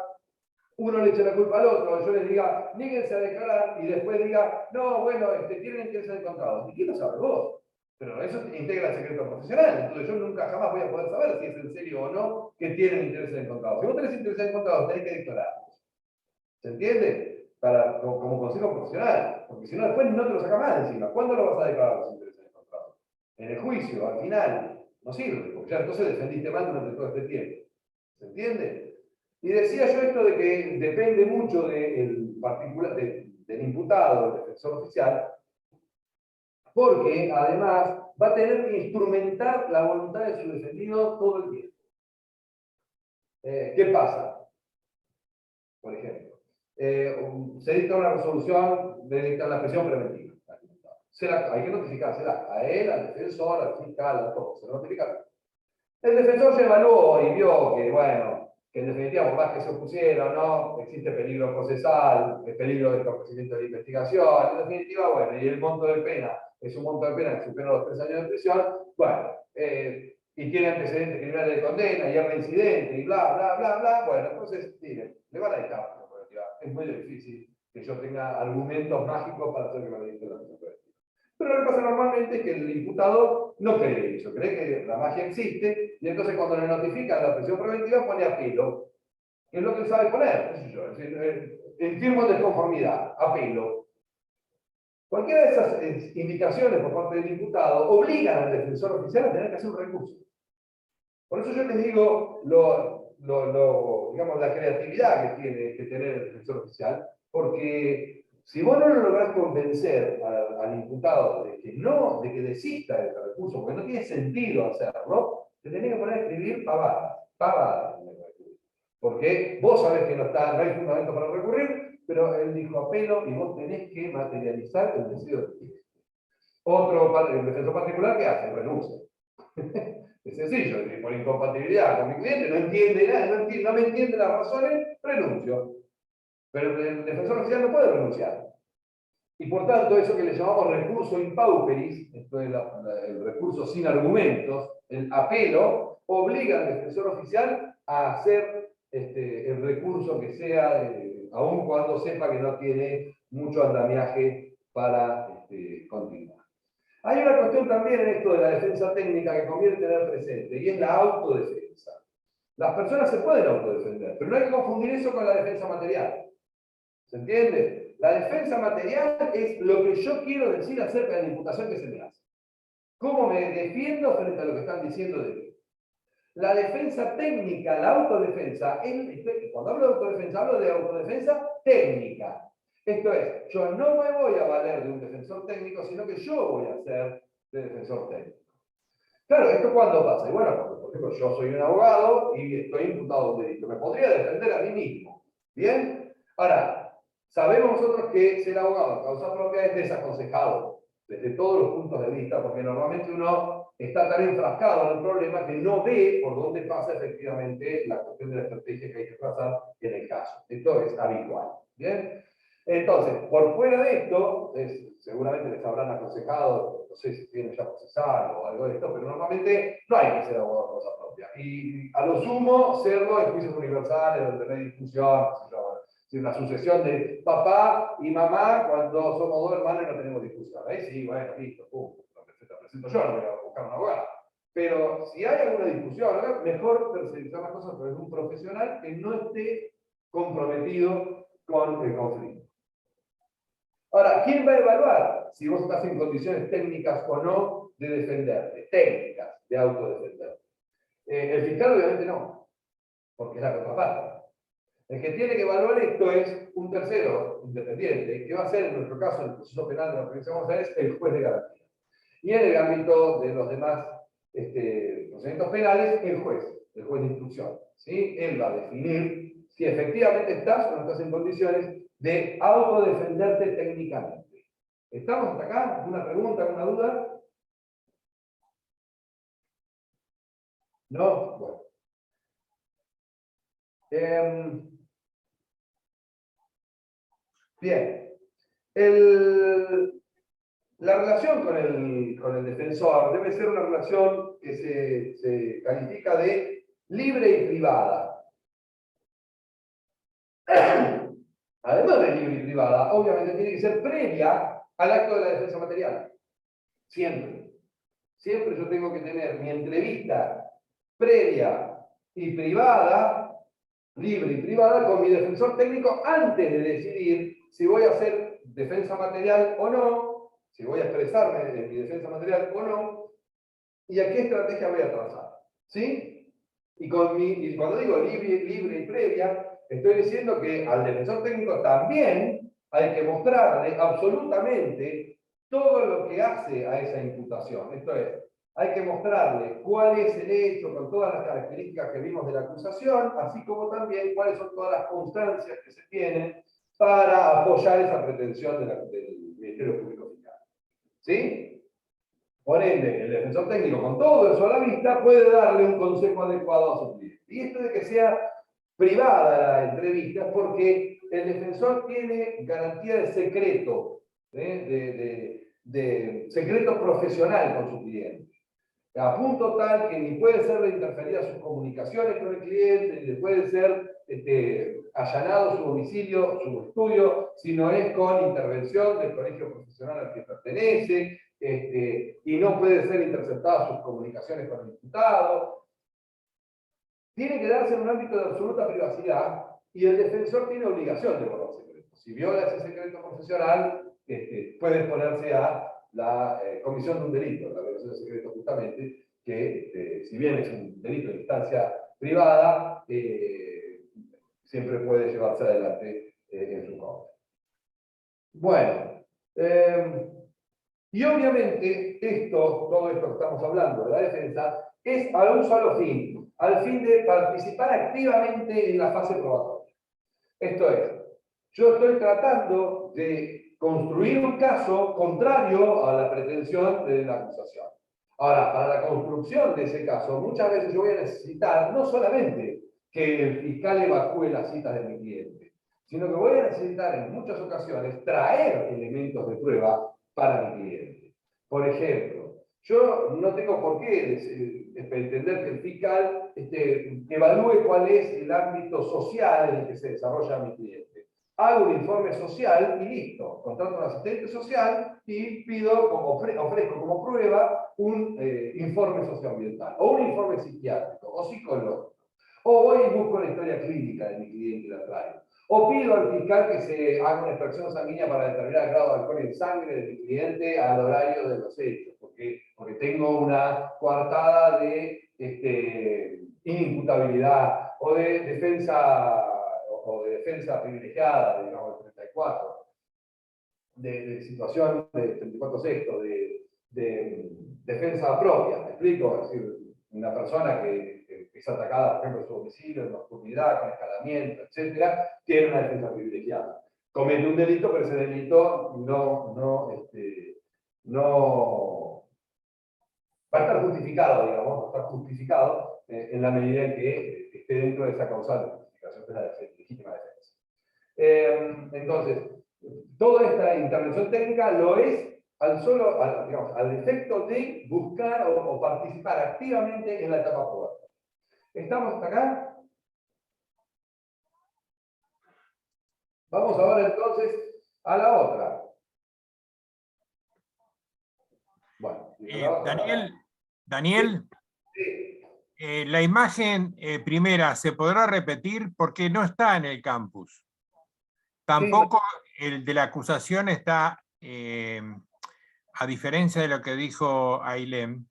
uno le eche la culpa al otro, yo les diga, níguense a declarar, y después diga, no, bueno, tienen intereses encontrados. ¿Y quién lo sabe? Vos. Pero eso integra el secreto profesional, entonces yo nunca jamás voy a poder saber si es en serio o no que tienen intereses encontrados. Si vos tenés intereses encontrados, tenés que declararlos. ¿Se entiende? Como consejo profesional, porque si no después no te lo sacas más de encima. ¿Cuándo lo vas a declarar los intereses encontrados? En el juicio, al final. No sirve, porque ya entonces defendiste mal durante todo este tiempo. ¿Se entiende? Y decía yo esto de que depende mucho del imputado, del defensor oficial, porque además va a tener que instrumentar la voluntad de su defendido todo el tiempo. ¿Qué pasa? Por ejemplo, se dicta una resolución de la prisión preventiva. Hay que notificársela a él, al defensor, al fiscal, a todos. Se lo notifica. El defensor se evaluó y vio que, bueno, que en definitiva, por más que se opusiera o no, existe peligro procesal, peligro de entorpecimiento de la investigación. En definitiva, bueno, y el monto de pena es un monto de pena que supera los 3 años de prisión, bueno, y tiene antecedentes criminales de condena y es reincidente y bla, bla, bla, bla, bueno, entonces, miren, le van a dictar la prisión preventiva. Es muy difícil que yo tenga argumentos mágicos para hacer que me dicte la prisión preventiva. Pero lo que pasa normalmente es que el imputado no cree eso, cree que la magia existe, y entonces cuando le notifican la prisión preventiva pone apelo, que es lo que él sabe poner, qué sé yo, el firmo de conformidad, apelo. Cualquiera de esas indicaciones por parte del imputado obligan al defensor oficial a tener que hacer un recurso. Por eso yo les digo digamos, la creatividad que tiene que tener el defensor oficial, porque si vos no lo lográs convencer al imputado de que desista de este recurso, porque no tiene sentido hacerlo, te tenés que poner a escribir pavadas. Porque vos sabés que no hay fundamento para recurrir, pero él dijo apelo y vos tenés que materializar el deseo del cliente. El defensor particular, ¿qué hace? Renuncia. Es sencillo, por incompatibilidad con mi cliente, no entiende nada, no me entiende las razones, renuncio. Pero el defensor oficial no puede renunciar. Y por tanto, eso que le llamamos recurso in pauperis, esto es el recurso sin argumentos, el apelo, obliga al defensor oficial a hacer el recurso que sea, aun cuando sepa que no tiene mucho andamiaje para continuar. Hay una cuestión también en esto de la defensa técnica que conviene tener presente, y es la autodefensa. Las personas se pueden autodefender, pero no hay que confundir eso con la defensa material. ¿Se entiende? La defensa material es lo que yo quiero decir acerca de la imputación que se me hace. ¿Cómo me defiendo frente a lo que están diciendo de mí? La defensa técnica, la autodefensa, cuando hablo de autodefensa, hablo de autodefensa técnica. Esto es, yo no me voy a valer de un defensor técnico, sino que yo voy a ser de defensor técnico. Claro, ¿esto cuándo pasa? Y bueno, cuando, por ejemplo, yo soy un abogado y estoy imputado de delito. Me podría defender a mí mismo. ¿Bien? Ahora, sabemos nosotros que ser abogado en causa propia es desaconsejado desde todos los puntos de vista, porque normalmente uno está tan enfrascado en el problema que no ve por dónde pasa efectivamente la cuestión de la estrategia que hay que trazar en el caso. Esto es habitual. ¿Bien? Entonces, por fuera de esto, seguramente les habrán aconsejado, no sé si tienen ya procesado o algo de esto, pero normalmente no hay que ser abogado de causa propia. Y a lo sumo, serlo en juicios universales, donde no hay discusión, decir, la sucesión de papá y mamá cuando somos dos hermanos y no tenemos discusión. Ahí sí, bueno, listo, pum, lo presento yo, no voy a buscar una abogada. Pero si hay alguna discusión, ¿no? Mejor tercerizar las cosas a través de un profesional que no esté comprometido con el conflicto. Ahora, ¿quién va a evaluar si vos estás en condiciones técnicas o no de defenderte? Técnicas de autodefenderte. El fiscal obviamente no, porque es la contraparte. El que tiene que evaluar esto es un tercero independiente, que va a ser, en nuestro caso, en el proceso penal de la provincia de Buenos Aires, el juez de garantía. Y en el ámbito de los demás procedimientos penales, el juez de instrucción. ¿Sí? Él va a definir si efectivamente estás o no estás en condiciones de autodefenderte técnicamente. ¿Estamos hasta acá? ¿Alguna pregunta, alguna duda? ¿No? Bueno. Bien. La relación con el defensor debe ser una relación que se califica de libre y privada. Además de libre y privada, obviamente tiene que ser previa al acto de la defensa material. Siempre. Siempre yo tengo que tener mi entrevista previa y privada, libre y privada, con mi defensor técnico antes de decidir si voy a hacer defensa material o no, si voy a expresarme en mi defensa material o no, y a qué estrategia voy a trazar. ¿Sí? Y cuando digo libre y previa, estoy diciendo que al defensor técnico también hay que mostrarle absolutamente todo lo que hace a esa imputación. Esto es, hay que mostrarle cuál es el hecho con todas las características que vimos de la acusación, así como también cuáles son todas las constancias que se tienen para apoyar esa pretensión del Ministerio Público Fiscal. ¿Sí? Por ende, el defensor técnico, con todo eso a la vista, puede darle un consejo adecuado a su cliente. Y esto de que sea privada la entrevista es porque el defensor tiene garantía de secreto, de secreto profesional con su cliente. A punto tal que ni puede ser interferida sus comunicaciones con el cliente, ni puede ser allanado su domicilio, su estudio, si no es con intervención del colegio profesional al que pertenece, y no puede ser interceptadas sus comunicaciones con el imputado. Tiene que darse en un ámbito de absoluta privacidad y el defensor tiene obligación de guardar secreto. Si viola ese secreto profesional, puede exponerse a la comisión de un delito, la violación de secreto justamente, que si bien es un delito de instancia privada, siempre puede llevarse adelante en su contra. Bueno, y obviamente todo esto que estamos hablando de la defensa es a un solo fin, al fin de participar activamente en la fase probatoria. Esto es, yo estoy tratando de construir un caso contrario a la pretensión de la acusación. Ahora, para la construcción de ese caso, muchas veces yo voy a necesitar no solamente que el fiscal evacúe las citas de mi cliente, sino que voy a necesitar en muchas ocasiones traer elementos de prueba para mi cliente. Por ejemplo, yo no tengo por qué entender que el fiscal evalúe cuál es el ámbito social en el que se desarrolla mi cliente. Hago un informe social y listo. Contrato a un asistente social y pido, ofrezco como prueba un informe socioambiental, o un informe psiquiátrico, o psicológico. O voy y busco la historia clínica de mi cliente y la traigo. O pido al fiscal que se haga una extracción sanguínea para determinar el grado de alcohol en sangre de mi cliente al horario de los hechos, porque tengo una coartada de inimputabilidad o de defensa privilegiada, digamos, del 34, de situación de 34 sexto, de defensa propia, ¿me explico? Es decir, una persona que es atacada, por ejemplo, en su domicilio, en nocturnidad, con escalamiento, etc., tiene una defensa privilegiada. Comete un delito, pero ese delito no va a estar justificado, digamos, va a estar justificado en la medida en que esté dentro de esa causal de justificación, que es la legítima defensa. Entonces, toda esta intervención técnica lo es al efecto de buscar o participar activamente en la etapa probatoria. ¿Estamos hasta acá? Vamos ahora entonces a la otra. Bueno, Daniel, sí. la imagen primera se podrá repetir porque no está en el campus. Tampoco el de la acusación está, a diferencia de lo que dijo Ailem,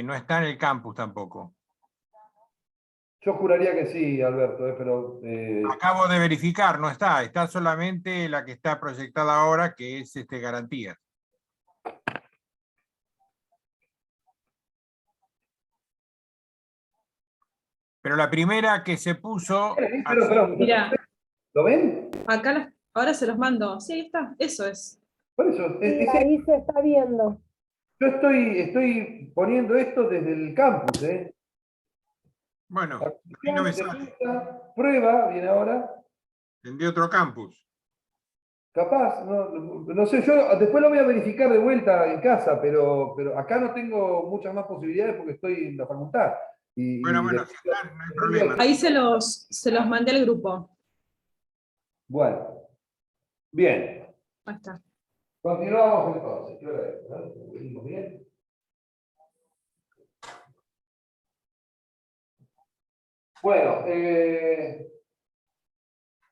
no está en el campus tampoco. Yo juraría que sí, Alberto, pero... Acabo de verificar, no está, está solamente la que está proyectada ahora, que es garantía. Pero la primera que se puso... Mira, ¿Lo ven? acá ahora se los mando. Sí, ahí está, eso es. Por eso, Sí, ahí se está viendo. yo estoy poniendo esto desde el campus, ¿eh? Bueno, a mí no me sale. Defensa, prueba, viene ahora. De otro campus. Capaz, no sé, yo después lo voy a verificar de vuelta en casa, pero acá no tengo muchas más posibilidades porque estoy en la facultad. Bueno, si están, no hay problema. Ahí se los mandé al grupo. Bueno, bien. Ahí está. Continuamos entonces. ¿Qué hora es? ¿No? ¿Venimos bien? Bueno,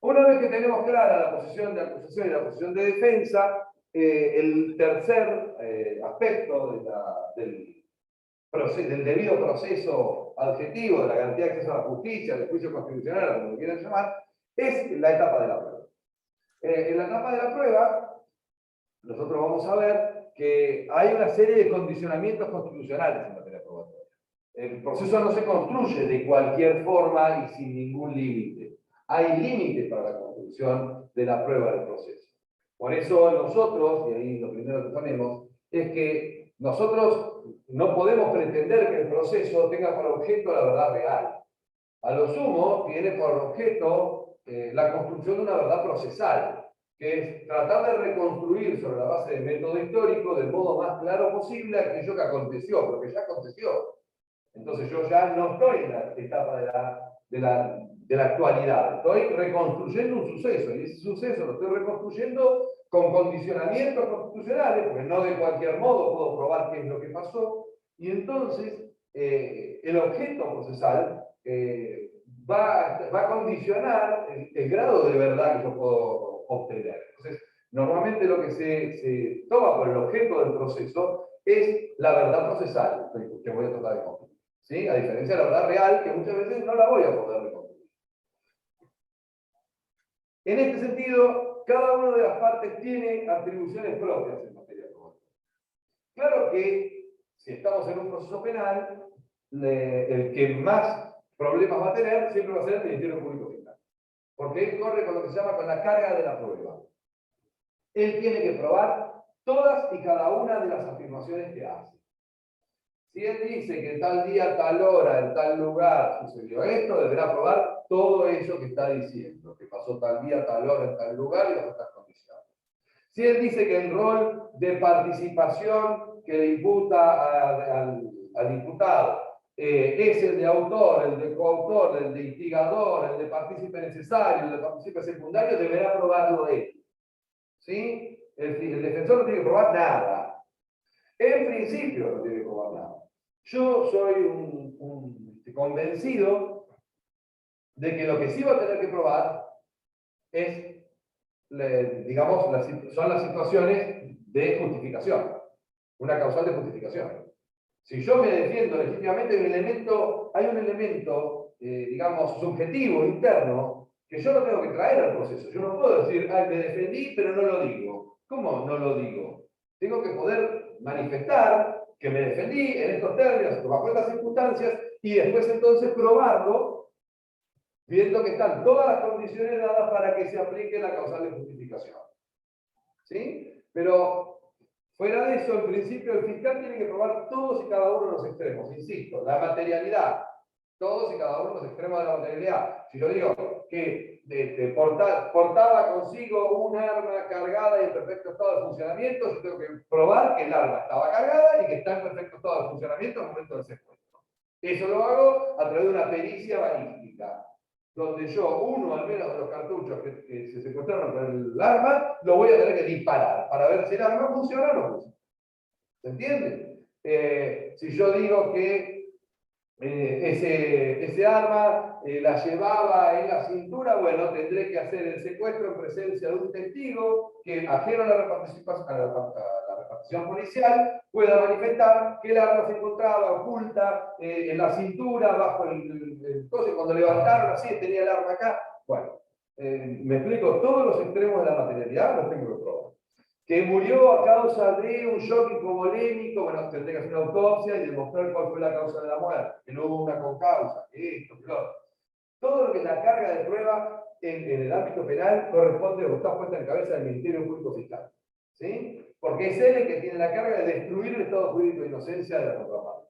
una vez que tenemos clara la posición de acusación y la posición de defensa, el tercer aspecto del debido proceso adjetivo, de la garantía de acceso a la justicia, del juicio constitucional, como lo quieran llamar, es la etapa de la prueba. En la etapa de la prueba, nosotros vamos a ver que hay una serie de condicionamientos constitucionales en materia probatoria. El proceso no se construye de cualquier forma y sin ningún límite. Hay límites para la construcción de la prueba del proceso. Por eso nosotros, y ahí lo primero que ponemos, es que nosotros no podemos pretender que el proceso tenga por objeto la verdad real. A lo sumo, tiene por objeto la construcción de una verdad procesal, que es tratar de reconstruir sobre la base del método histórico del modo más claro posible aquello que aconteció, porque ya aconteció. Entonces yo ya no estoy en la etapa de la actualidad, estoy reconstruyendo un suceso, y ese suceso lo estoy reconstruyendo con condicionamientos constitucionales, porque no de cualquier modo puedo probar qué es lo que pasó, y entonces el objeto procesal va a condicionar el grado de verdad que yo puedo obtener. Entonces, normalmente lo que se toma por el objeto del proceso es la verdad procesal, que voy a tratar de construir. ¿Sí? A diferencia de la verdad real, que muchas veces no la voy a poder reconstruir. En este sentido, cada una de las partes tiene atribuciones propias en materia probatoria. Claro que si estamos en un proceso penal, el que más problemas va a tener siempre va a ser el Ministerio Público Fiscal. Porque él corre con lo que se llama con la carga de la prueba. Él tiene que probar todas y cada una de las afirmaciones que hace. Si él dice que tal día, tal hora, en tal lugar sucedió esto, deberá probar todo eso que está diciendo, que pasó tal día, tal hora, en tal lugar y bajo estas condiciones. Si él dice que el rol de participación que le imputa al imputado es el de autor, el de coautor, el de instigador, el de partícipe necesario, el de partícipe secundario, deberá probarlo él. ¿Sí? El defensor no tiene que probar nada. En principio no tiene que probar nada. Yo soy convencido de que lo que sí va a tener que probar es, digamos, son las situaciones de justificación, una causal de justificación. Si yo me defiendo legítimamente, hay un elemento, digamos, subjetivo, interno, que yo no tengo que traer al proceso. Yo no puedo decir, me defendí, pero no lo digo. ¿Cómo no lo digo? Tengo que poder manifestar que me defendí en estos términos, bajo estas circunstancias, y después entonces probarlo, viendo que están todas las condiciones dadas para que se aplique la causal de justificación. ¿Sí? Pero fuera de eso, en principio, el fiscal tiene que probar todos y cada uno de los extremos. Insisto, la materialidad, todos y cada uno de los extremos de la materialidad. Si yo digo que portaba consigo un arma cargada y en perfecto estado de funcionamiento, yo tengo que probar que el arma estaba cargada y que está en perfecto estado de funcionamiento en el momento del secuestro. Eso lo hago a través de una pericia balística. donde yo, uno al menos de los cartuchos que se secuestraron con el arma, lo voy a tener que disparar para ver si el arma funciona o no funciona. ¿Se entiende? Si yo digo que ese arma la llevaba en la cintura, bueno, tendré que hacer el secuestro en presencia de un testigo que, ajeno a la repartición policial, pueda manifestar que el arma se encontraba oculta en la cintura, bajo el coche, cuando levantaron así, tenía el arma acá. Bueno, me explico, todos los extremos de la materialidad los tengo que probar. Que murió a causa de un shock hipovolémico, bueno, tendré que hacer una autopsia y demostrar cuál fue la causa de la muerte, que no hubo una concausa, que esto, que lo otro. Todo lo que es la carga de prueba en el ámbito penal corresponde o está puesta en cabeza del Ministerio Público Fiscal. ¿Sí? Porque es él el que tiene la carga de destruir el estado jurídico de inocencia de la contraparte.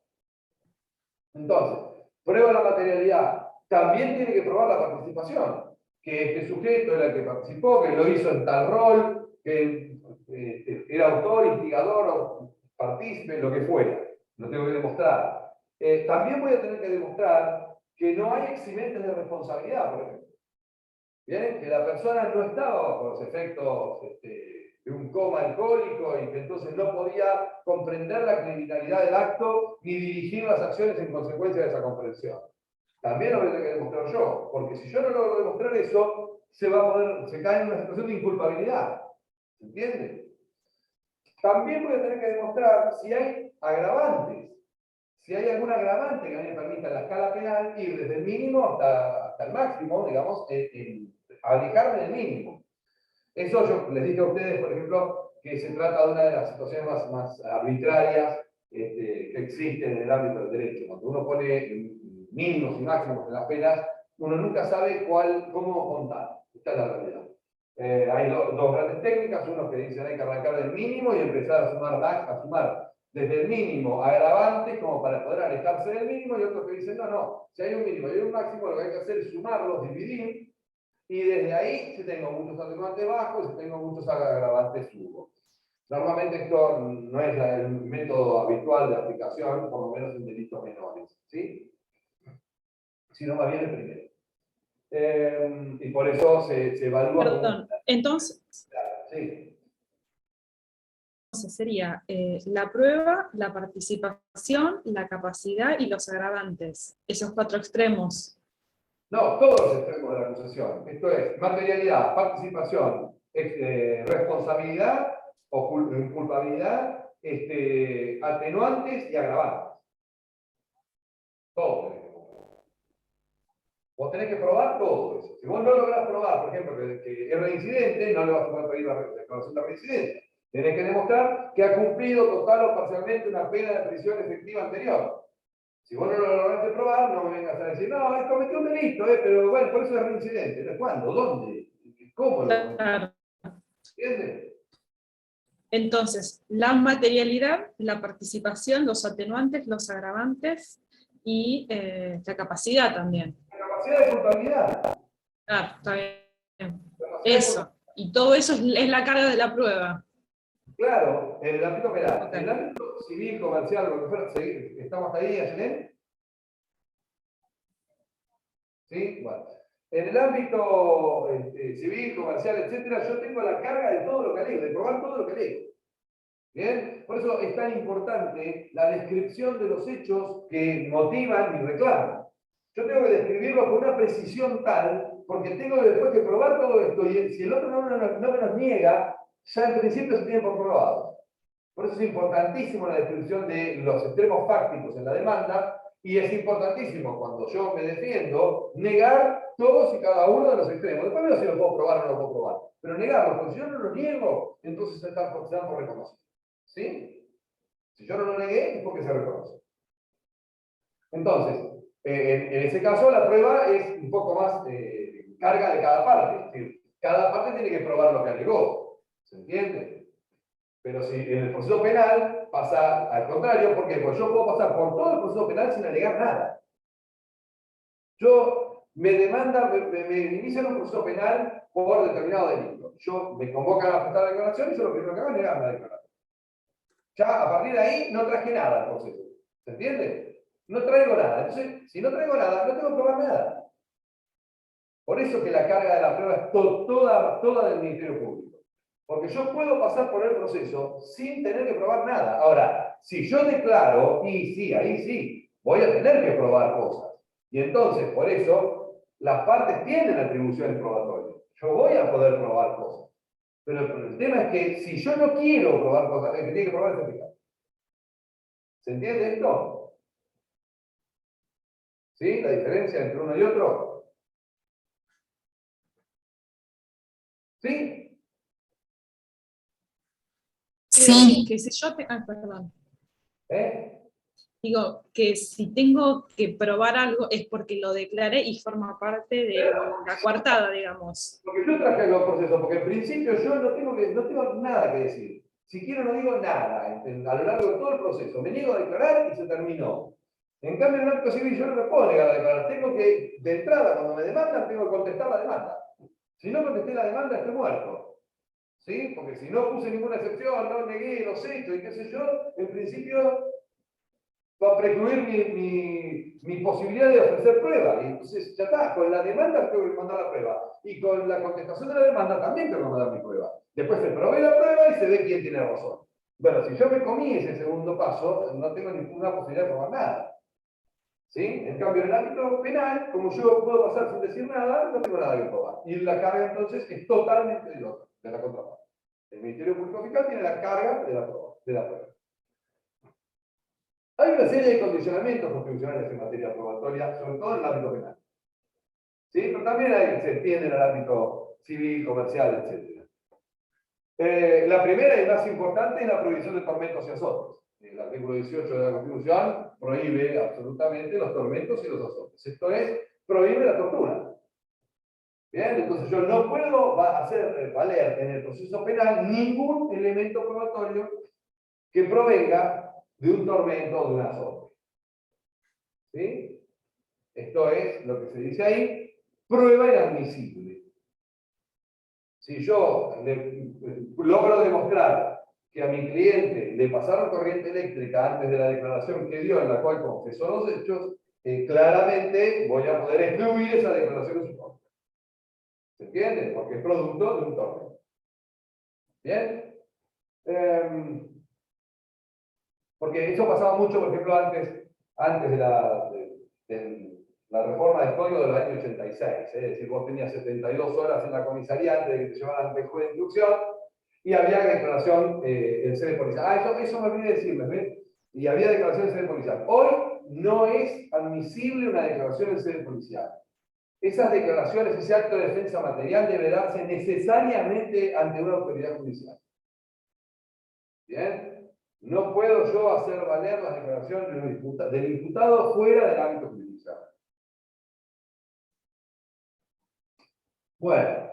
Entonces, prueba la materialidad. También tiene que probar la participación. Que este sujeto era el que participó, que lo hizo en tal rol, que era autor, instigador o partícipe, lo que fuera. Lo tengo que demostrar. También voy a tener que demostrar que no hay eximentes de responsabilidad, por ejemplo. ¿Bien? Que la persona no estaba bajo los efectos de un coma alcohólico y que entonces no podía comprender la criminalidad del acto ni dirigir las acciones en consecuencia de esa comprensión. También lo voy a tener que demostrar yo, porque si yo no logro demostrar eso, se cae en una situación de inculpabilidad. ¿Se entiende? También voy a tener que demostrar si hay agravantes. Si hay algún agravante que a mí me permita en la escala penal ir desde el mínimo hasta el máximo, digamos, alejarme del mínimo. Eso yo les dije a ustedes, por ejemplo, que se trata de una de las situaciones más arbitrarias que existen en el ámbito del derecho. Cuando uno pone mínimos y máximos en las penas, uno nunca sabe cómo contar. Esta es la realidad. Hay dos grandes técnicas, uno que dicen hay que arrancar del mínimo y empezar a sumar desde el mínimo agravantes como para poder alejarse del mínimo, y otros que dicen no, si hay un mínimo y hay un máximo, lo que hay que hacer es sumarlos, dividir, y desde ahí, si tengo muchos atenuantes bajos, si tengo muchos agravantes subo. Normalmente esto no es el método habitual de aplicación, por lo menos en delitos menores, ¿sí? Sino más bien el primero. Y por eso se evalúa Perdón, entonces sí. sería la prueba, la participación, la capacidad y los agravantes. Esos 4 extremos. No, todos los extremos de la acusación. Esto es materialidad, participación, responsabilidad o culpabilidad, atenuantes y agravantes. Todo. Vos tenés que probar todo eso. Si vos no lográs probar, por ejemplo, que es reincidente, no le vas a poder pedir la declaración de reincidencia. Tenés que demostrar que ha cumplido total o parcialmente una pena de prisión efectiva anterior. Si vos no lo lograste probar, no me vengas a decir, no, él cometió un delito, pero bueno, por eso es reincidente. ¿Cuándo? ¿Dónde? ¿Cómo lo cometió? Claro. ¿Entiendes? Entonces, la materialidad, la participación, los atenuantes, los agravantes y la capacidad también. La capacidad de culpabilidad. Ah, está bien. Eso. Y todo eso es la carga de la prueba. Claro, en el ámbito penal. Ok. En el ámbito civil, comercial, lo que fuera, ¿estamos ahí, Ayelen? ¿Sí? Bueno. En el ámbito civil, comercial, etcétera, yo tengo la carga de todo lo que leo, de probar todo lo que leo. ¿Bien? Por eso es tan importante la descripción de los hechos que motivan mi reclamo. Yo tengo que describirlo con una precisión tal, porque tengo después que probar todo esto, y si el otro no me los niega, ya en principio se tiene por probado. Por eso es importantísimo la descripción de los extremos fácticos en la demanda, y es importantísimo cuando yo me defiendo negar todos y cada uno de los extremos. Después veo si lo puedo probar o no lo puedo probar. Pero negarlo, porque si yo no lo niego, entonces se dan por reconocido. ¿Sí? Si yo no lo negué, es porque se reconoce. Entonces, en ese caso, la prueba es un poco más carga de cada parte. Es decir, cada parte tiene que probar lo que alegó. ¿Se entiende? Pero si en el proceso penal pasa al contrario, ¿por qué? Pues yo puedo pasar por todo el proceso penal sin alegar nada. Me inician un proceso penal por determinado delito. Me convocan a prestar declaración y yo lo primero que hago es negar la declaración. Ya a partir de ahí no traje nada al proceso. ¿Se entiende? No traigo nada. Entonces, si no traigo nada, no tengo que probar nada. Por eso que la carga de la prueba es toda del Ministerio Público. Porque yo puedo pasar por el proceso sin tener que probar nada. Ahora, si yo declaro, y sí, ahí sí, voy a tener que probar cosas. Y entonces, por eso, las partes tienen atribuciones probatorias. Yo voy a poder probar cosas. Pero el tema es que si yo no quiero probar cosas, el que tiene que probar es el fiscal. ¿Se entiende esto? ¿Sí? La diferencia entre uno y otro. ¿Sí? Sí. Que si yo perdón. ¿Eh? Digo, que si tengo que probar algo es porque lo declaré y forma parte de la coartada, digamos. Porque yo traje los procesos, porque en principio yo no tengo nada que decir. Si quiero no digo nada a lo largo de todo el proceso. Me niego a declarar y se terminó. En cambio, en el acto civil yo no me puedo negar a declarar. Tengo que, de entrada, cuando me demandan, tengo que contestar la demanda. Si no contesté la demanda, estoy muerto. ¿Sí? Porque si no puse ninguna excepción, no negué los hechos y qué sé yo, en principio va a precluir mi posibilidad de ofrecer prueba. Y entonces, ya está, con la demanda tengo que mandar la prueba. Y con la contestación de la demanda también tengo que mandar mi prueba. Después se provee la prueba y se ve quién tiene razón. Bueno, si yo me comí ese segundo paso, no tengo ninguna posibilidad de probar nada. ¿Sí? En cambio, en el ámbito penal, como yo puedo pasar sin decir nada, no tengo nada que probar. Y la carga, entonces, es totalmente de la contraparte. El Ministerio Público Fiscal tiene la carga de la prueba. Hay una serie de condicionamientos constitucionales en materia probatoria, sobre todo en el ámbito penal. ¿Sí? Pero también se entiende en el ámbito civil, comercial, etc. La primera y más importante es la prohibición de tormentos y azotes. El artículo 18 de la Constitución prohíbe absolutamente los tormentos y los azotes. Esto es, prohíbe la tortura. Bien, entonces yo no puedo hacer valer en el proceso penal ningún elemento probatorio que provenga de un tormento o de un azote. ¿Sí? Esto es lo que se dice ahí, prueba inadmisible. Si yo logro demostrar que a mi cliente le pasaron corriente eléctrica antes de la declaración que dio, en la cual confesó los hechos, claramente voy a poder excluir esa declaración de su contra. ¿Se entiende? Porque es producto de un tormento. ¿Bien? Porque eso pasaba mucho, por ejemplo, antes de la reforma del Código del año 86. Es decir, vos tenías 72 horas en la comisaría antes de que te llevaran ante el juez de instrucción y había declaración en sede policial. Eso me olvidé decirles, ¿ven? Y había declaración en sede policial. Hoy no es admisible una declaración en sede policial. Esas declaraciones, ese acto de defensa material debe darse necesariamente ante una autoridad judicial. ¿Bien? No puedo yo hacer valer las declaraciones del imputado fuera del ámbito judicial. Bueno,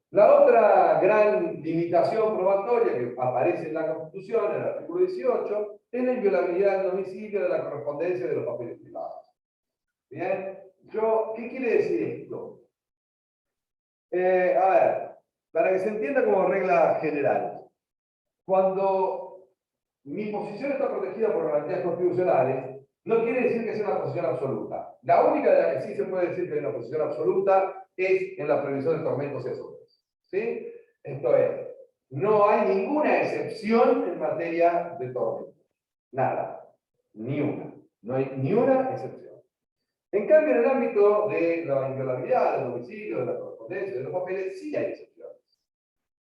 la otra gran limitación probatoria que aparece en la Constitución, en el artículo 18, es la inviolabilidad del domicilio de la correspondencia de los papeles privados. ¿Bien? ¿Qué quiere decir esto? A ver, para que se entienda como regla general, cuando mi posición está protegida por garantías constitucionales, no quiere decir que sea una posición absoluta. La única de la que sí se puede decir que hay una posición absoluta es en la prohibición de tormentos y azotes. ¿Sí? Esto es, no hay ninguna excepción en materia de tormento. Nada. Ni una. No hay ni una excepción. En cambio, en el ámbito de la inviolabilidad, del domicilio, de la correspondencia, de los papeles, sí hay excepciones.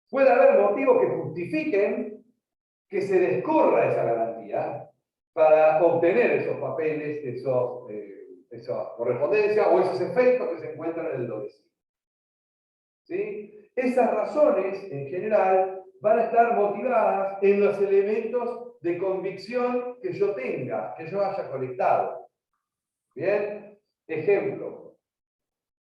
Puede haber motivos que justifiquen que se descorra esa garantía para obtener esos papeles, esa correspondencia o esos efectos que se encuentran en el domicilio. ¿Sí? Esas razones, en general, van a estar motivadas en los elementos de convicción que yo tenga, que yo haya colectado. ¿Bien? Ejemplo,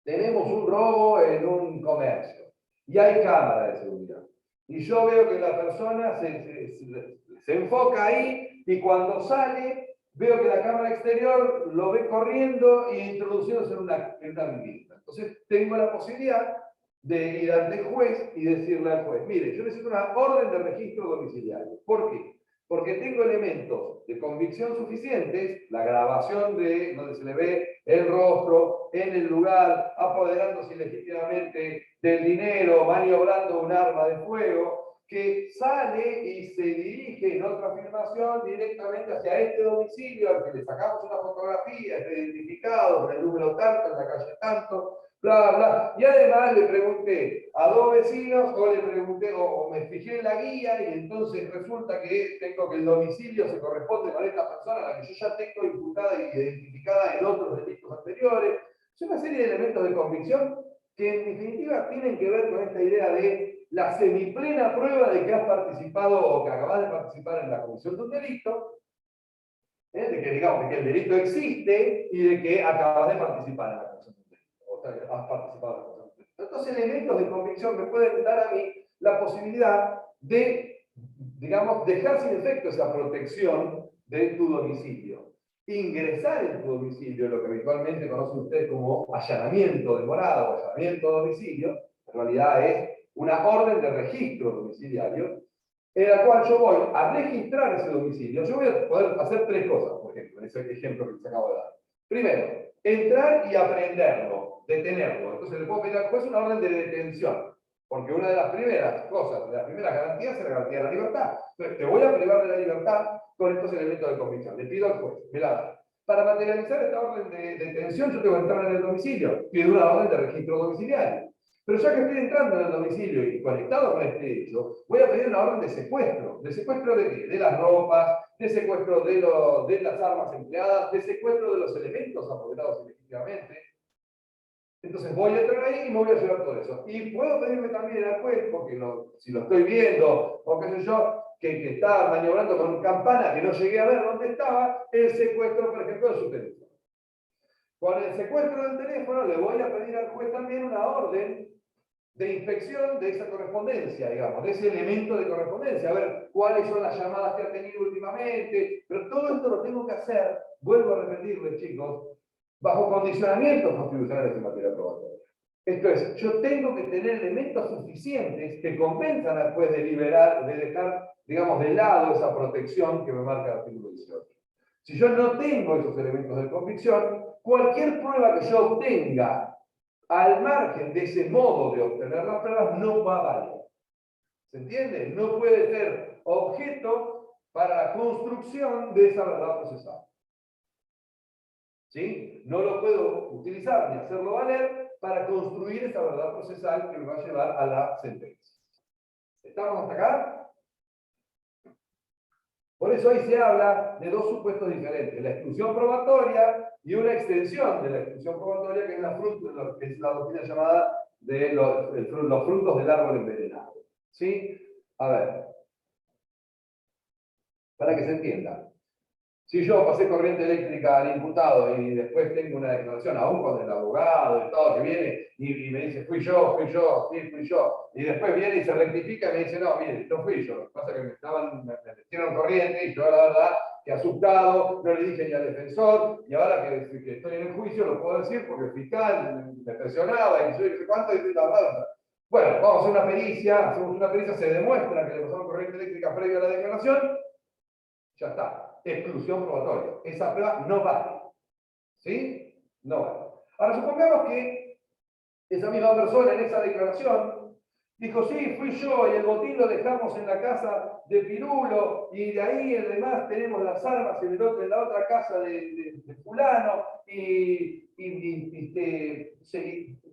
tenemos un robo en un comercio y hay cámara de seguridad. Y yo veo que la persona se enfoca ahí y cuando sale, veo que la cámara exterior lo ve corriendo e introduciéndose en una vivienda. Entonces tengo la posibilidad de ir ante el juez y decirle al juez, mire, yo necesito una orden de registro domiciliario. ¿Por qué? Porque tengo elementos de convicción suficientes, la grabación de donde se le ve el rostro, en el lugar, apoderándose ilegítimamente del dinero, maniobrando un arma de fuego, que sale y se dirige en otra afirmación directamente hacia este domicilio, al que le sacamos una fotografía, está identificado con el número tanto, en la calle tanto, bla, bla. Y además le pregunté a 2 vecinos, o le pregunté, o me fijé en la guía, y entonces resulta que tengo que el domicilio se corresponde con esta persona a la que yo ya tengo imputada y identificada en otros delitos anteriores. Es una serie de elementos de convicción que en definitiva tienen que ver con esta idea de la semiplena prueba de que has participado o que acabas de participar en la comisión de un delito, de que digamos que el delito existe y de que acabas de participar en la comisión de un delito, o sea, que has participado en la comisión de un delito. Estos elementos de convicción me pueden dar a mí la posibilidad de, digamos, dejar sin efecto esa protección de tu domicilio. Ingresar en tu domicilio, lo que habitualmente conocen ustedes como allanamiento de morada o allanamiento de domicilio, en realidad es una orden de registro domiciliario, en la cual yo voy a registrar ese domicilio. Yo voy a poder hacer 3 cosas, por ejemplo, en ese ejemplo que les acabo de dar. Primero, entrar y aprenderlo, detenerlo. Entonces le puedo pedir al juez una orden de detención, porque una de las primeras cosas, de las primeras garantías es la garantía de la libertad. Entonces te voy a privar de la libertad con estos elementos de convicción. Le pido al juez, me la da. Para materializar esta orden de detención, yo tengo que entrar en el domicilio, pido una orden de registro domiciliario. Pero ya que estoy entrando en el domicilio y conectado con este hecho, voy a pedir una orden de secuestro. ¿De secuestro de qué? De las ropas, de secuestro de las armas empleadas, de secuestro de los elementos apoderados ilegítimamente. Entonces voy a entrar ahí y me voy a llevar todo eso. Y puedo pedirme también al juez, porque si lo estoy viendo, o qué sé yo, que está maniobrando con campana, que no llegué a ver dónde estaba, el secuestro, por ejemplo, de su teléfono. Con el secuestro del teléfono le voy a pedir al juez también una orden de inspección de esa correspondencia, digamos, de ese elemento de correspondencia, a ver cuáles son las llamadas que ha tenido últimamente, pero todo esto lo tengo que hacer, vuelvo a repetirles, chicos, bajo condicionamientos constitucionales en materia probatoria. Esto es, yo tengo que tener elementos suficientes que convenzan al juez de liberar, de dejar, digamos, de lado esa protección que me marca el artículo 18. Si yo no tengo esos elementos de convicción, cualquier prueba que yo obtenga al margen de ese modo de obtener las pruebas no va a valer. ¿Se entiende? No puede ser objeto para la construcción de esa verdad procesal. ¿Sí? No lo puedo utilizar ni hacerlo valer para construir esa verdad procesal que me va a llevar a la sentencia. ¿Estamos hasta acá? Por eso ahí se habla de 2 supuestos diferentes, la exclusión probatoria y una extensión de la exclusión probatoria, que es la doctrina llamada de los frutos del árbol envenenado. ¿Sí? A ver, para que se entienda. Si yo pasé corriente eléctrica al imputado y después tengo una declaración, aún con el abogado y todo, que viene y me dice, fui yo, sí, fui yo, y después viene y se rectifica y me dice, no, mire, no fui yo, lo que pasa es que me metieron corriente y yo la verdad que asustado, no le dije ni al defensor, y ahora que estoy en el juicio lo puedo decir porque el fiscal me presionaba y yo dije, ¿cuánto? Y bla. Bueno, vamos a hacer una pericia, hacemos una pericia, se demuestra que le pasaron corriente eléctrica previa a la declaración, ya está. Exclusión probatoria. Esa prueba no vale. ¿Sí? No vale. Ahora supongamos que esa misma persona en esa declaración dijo, sí, fui yo y el botín lo dejamos en la casa de Pirulo y de ahí además tenemos las armas en la otra casa de fulano y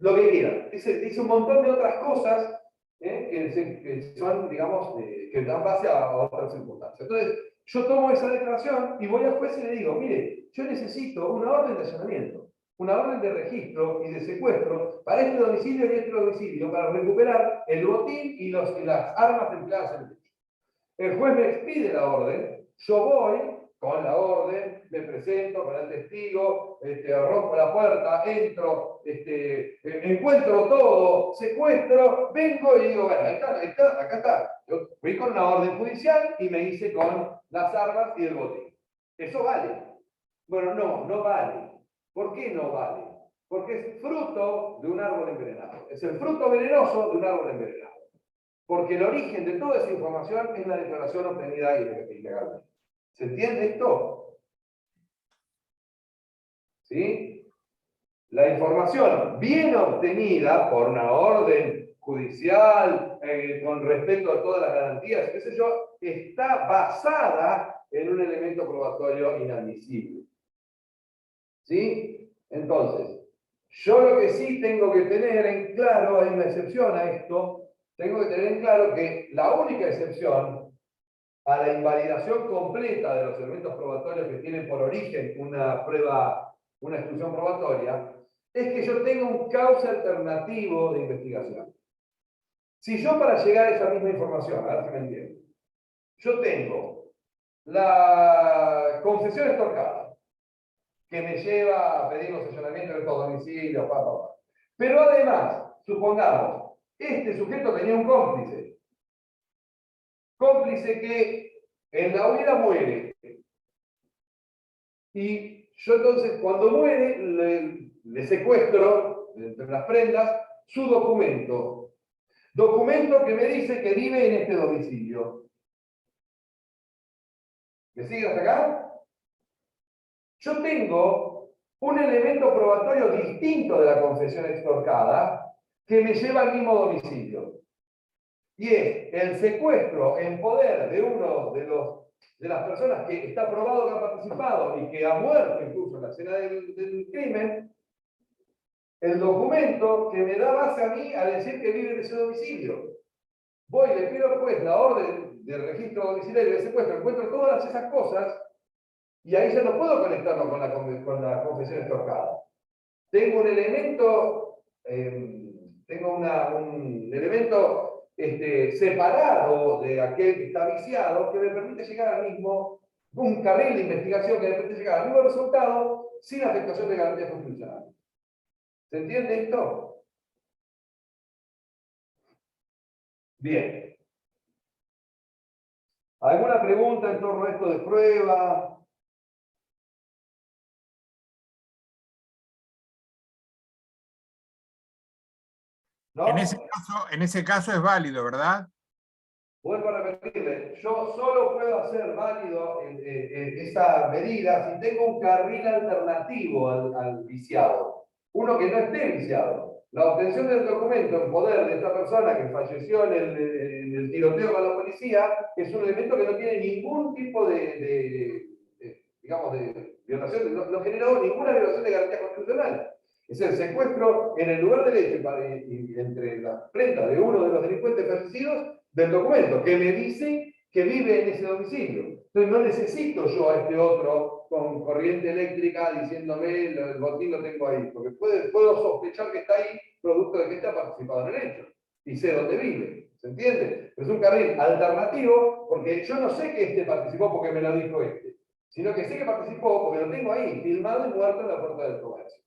lo que quiera. Dice un montón de otras cosas que son, digamos, que dan base a otras circunstancias. Entonces, yo tomo esa declaración y voy al juez y le digo, mire, yo necesito una orden de allanamiento, una orden de registro y de secuestro para este domicilio y este domicilio, para recuperar el botín y las armas empleadas en el hecho. El juez me expide la orden, yo voy con la orden, me presento con el testigo, rompo la puerta, entro, encuentro todo, secuestro, vengo y digo, bueno, acá está. Yo fui con una orden judicial y me hice con las armas y el botín. ¿Eso vale? Bueno, no vale. ¿Por qué no vale? Porque es fruto de un árbol envenenado. Es el fruto venenoso de un árbol envenenado. Porque el origen de toda esa información es la declaración obtenida ilegalmente. ¿Se entiende esto? ¿Sí? la información bien obtenida por una orden judicial, con respecto a todas las garantías, qué sé yo, está basada en un elemento probatorio inadmisible. ¿Sí? Entonces, yo lo que sí tengo que tener en claro, hay una excepción a esto, tengo que tener en claro que la única excepción a la invalidación completa de los elementos probatorios que tienen por origen una prueba, una exclusión probatoria, es que yo tenga un cauce alternativo de investigación. Si yo para llegar a esa misma información, a ver si me entiendo, yo tengo la confesión extorcada, que me lleva a pedir los señalamientos de estos domicilios, pero además, supongamos, este sujeto tenía un cómplice que en la huida muere. Y yo entonces, cuando muere, le secuestro, entre las prendas, su documento. Documento que me dice que vive en este domicilio. ¿Me siguen hasta acá? Yo tengo un elemento probatorio distinto de la confesión extorcada que me lleva al mismo domicilio. Y es el secuestro en poder de uno de las personas que está probado que ha participado y que ha muerto incluso en la escena del crimen, el documento que me da base a mí a decir que vive en ese domicilio. Voy, le pido al juez la orden de registro domiciliario de secuestro, encuentro todas esas cosas y ahí ya no puedo conectarlo con la confesión extorcada. Tengo un elemento, un elemento separado de aquel que está viciado que me permite llegar al mismo, un carril de investigación que me permite llegar al mismo resultado sin afectación de garantías constitucionales. ¿Se entiende esto? Bien. ¿Alguna pregunta en torno a esto de prueba? ¿No? En ese caso es válido, ¿verdad? Vuelvo a repetirle, yo solo puedo hacer válido esa medida si tengo un carril alternativo al viciado. Uno que no esté viciado. La obtención del documento en poder de esta persona que falleció en el tiroteo con la policía es un elemento que no tiene ningún tipo digamos, de violación, no generó ninguna violación de garantía constitucional. Es el secuestro en el lugar del hecho entre las prendas de uno de los delincuentes fallecidos del documento que me dice que vive en ese domicilio. Entonces no necesito yo a este otro con corriente eléctrica diciéndome el botín lo tengo ahí, porque puedo sospechar que está ahí producto de que está participado en el hecho y sé dónde vive. ¿Se entiende? Pero es un carril alternativo porque yo no sé que este participó porque me lo dijo este, sino que sé que participó porque lo tengo ahí, filmado y muerto en la puerta del comercio.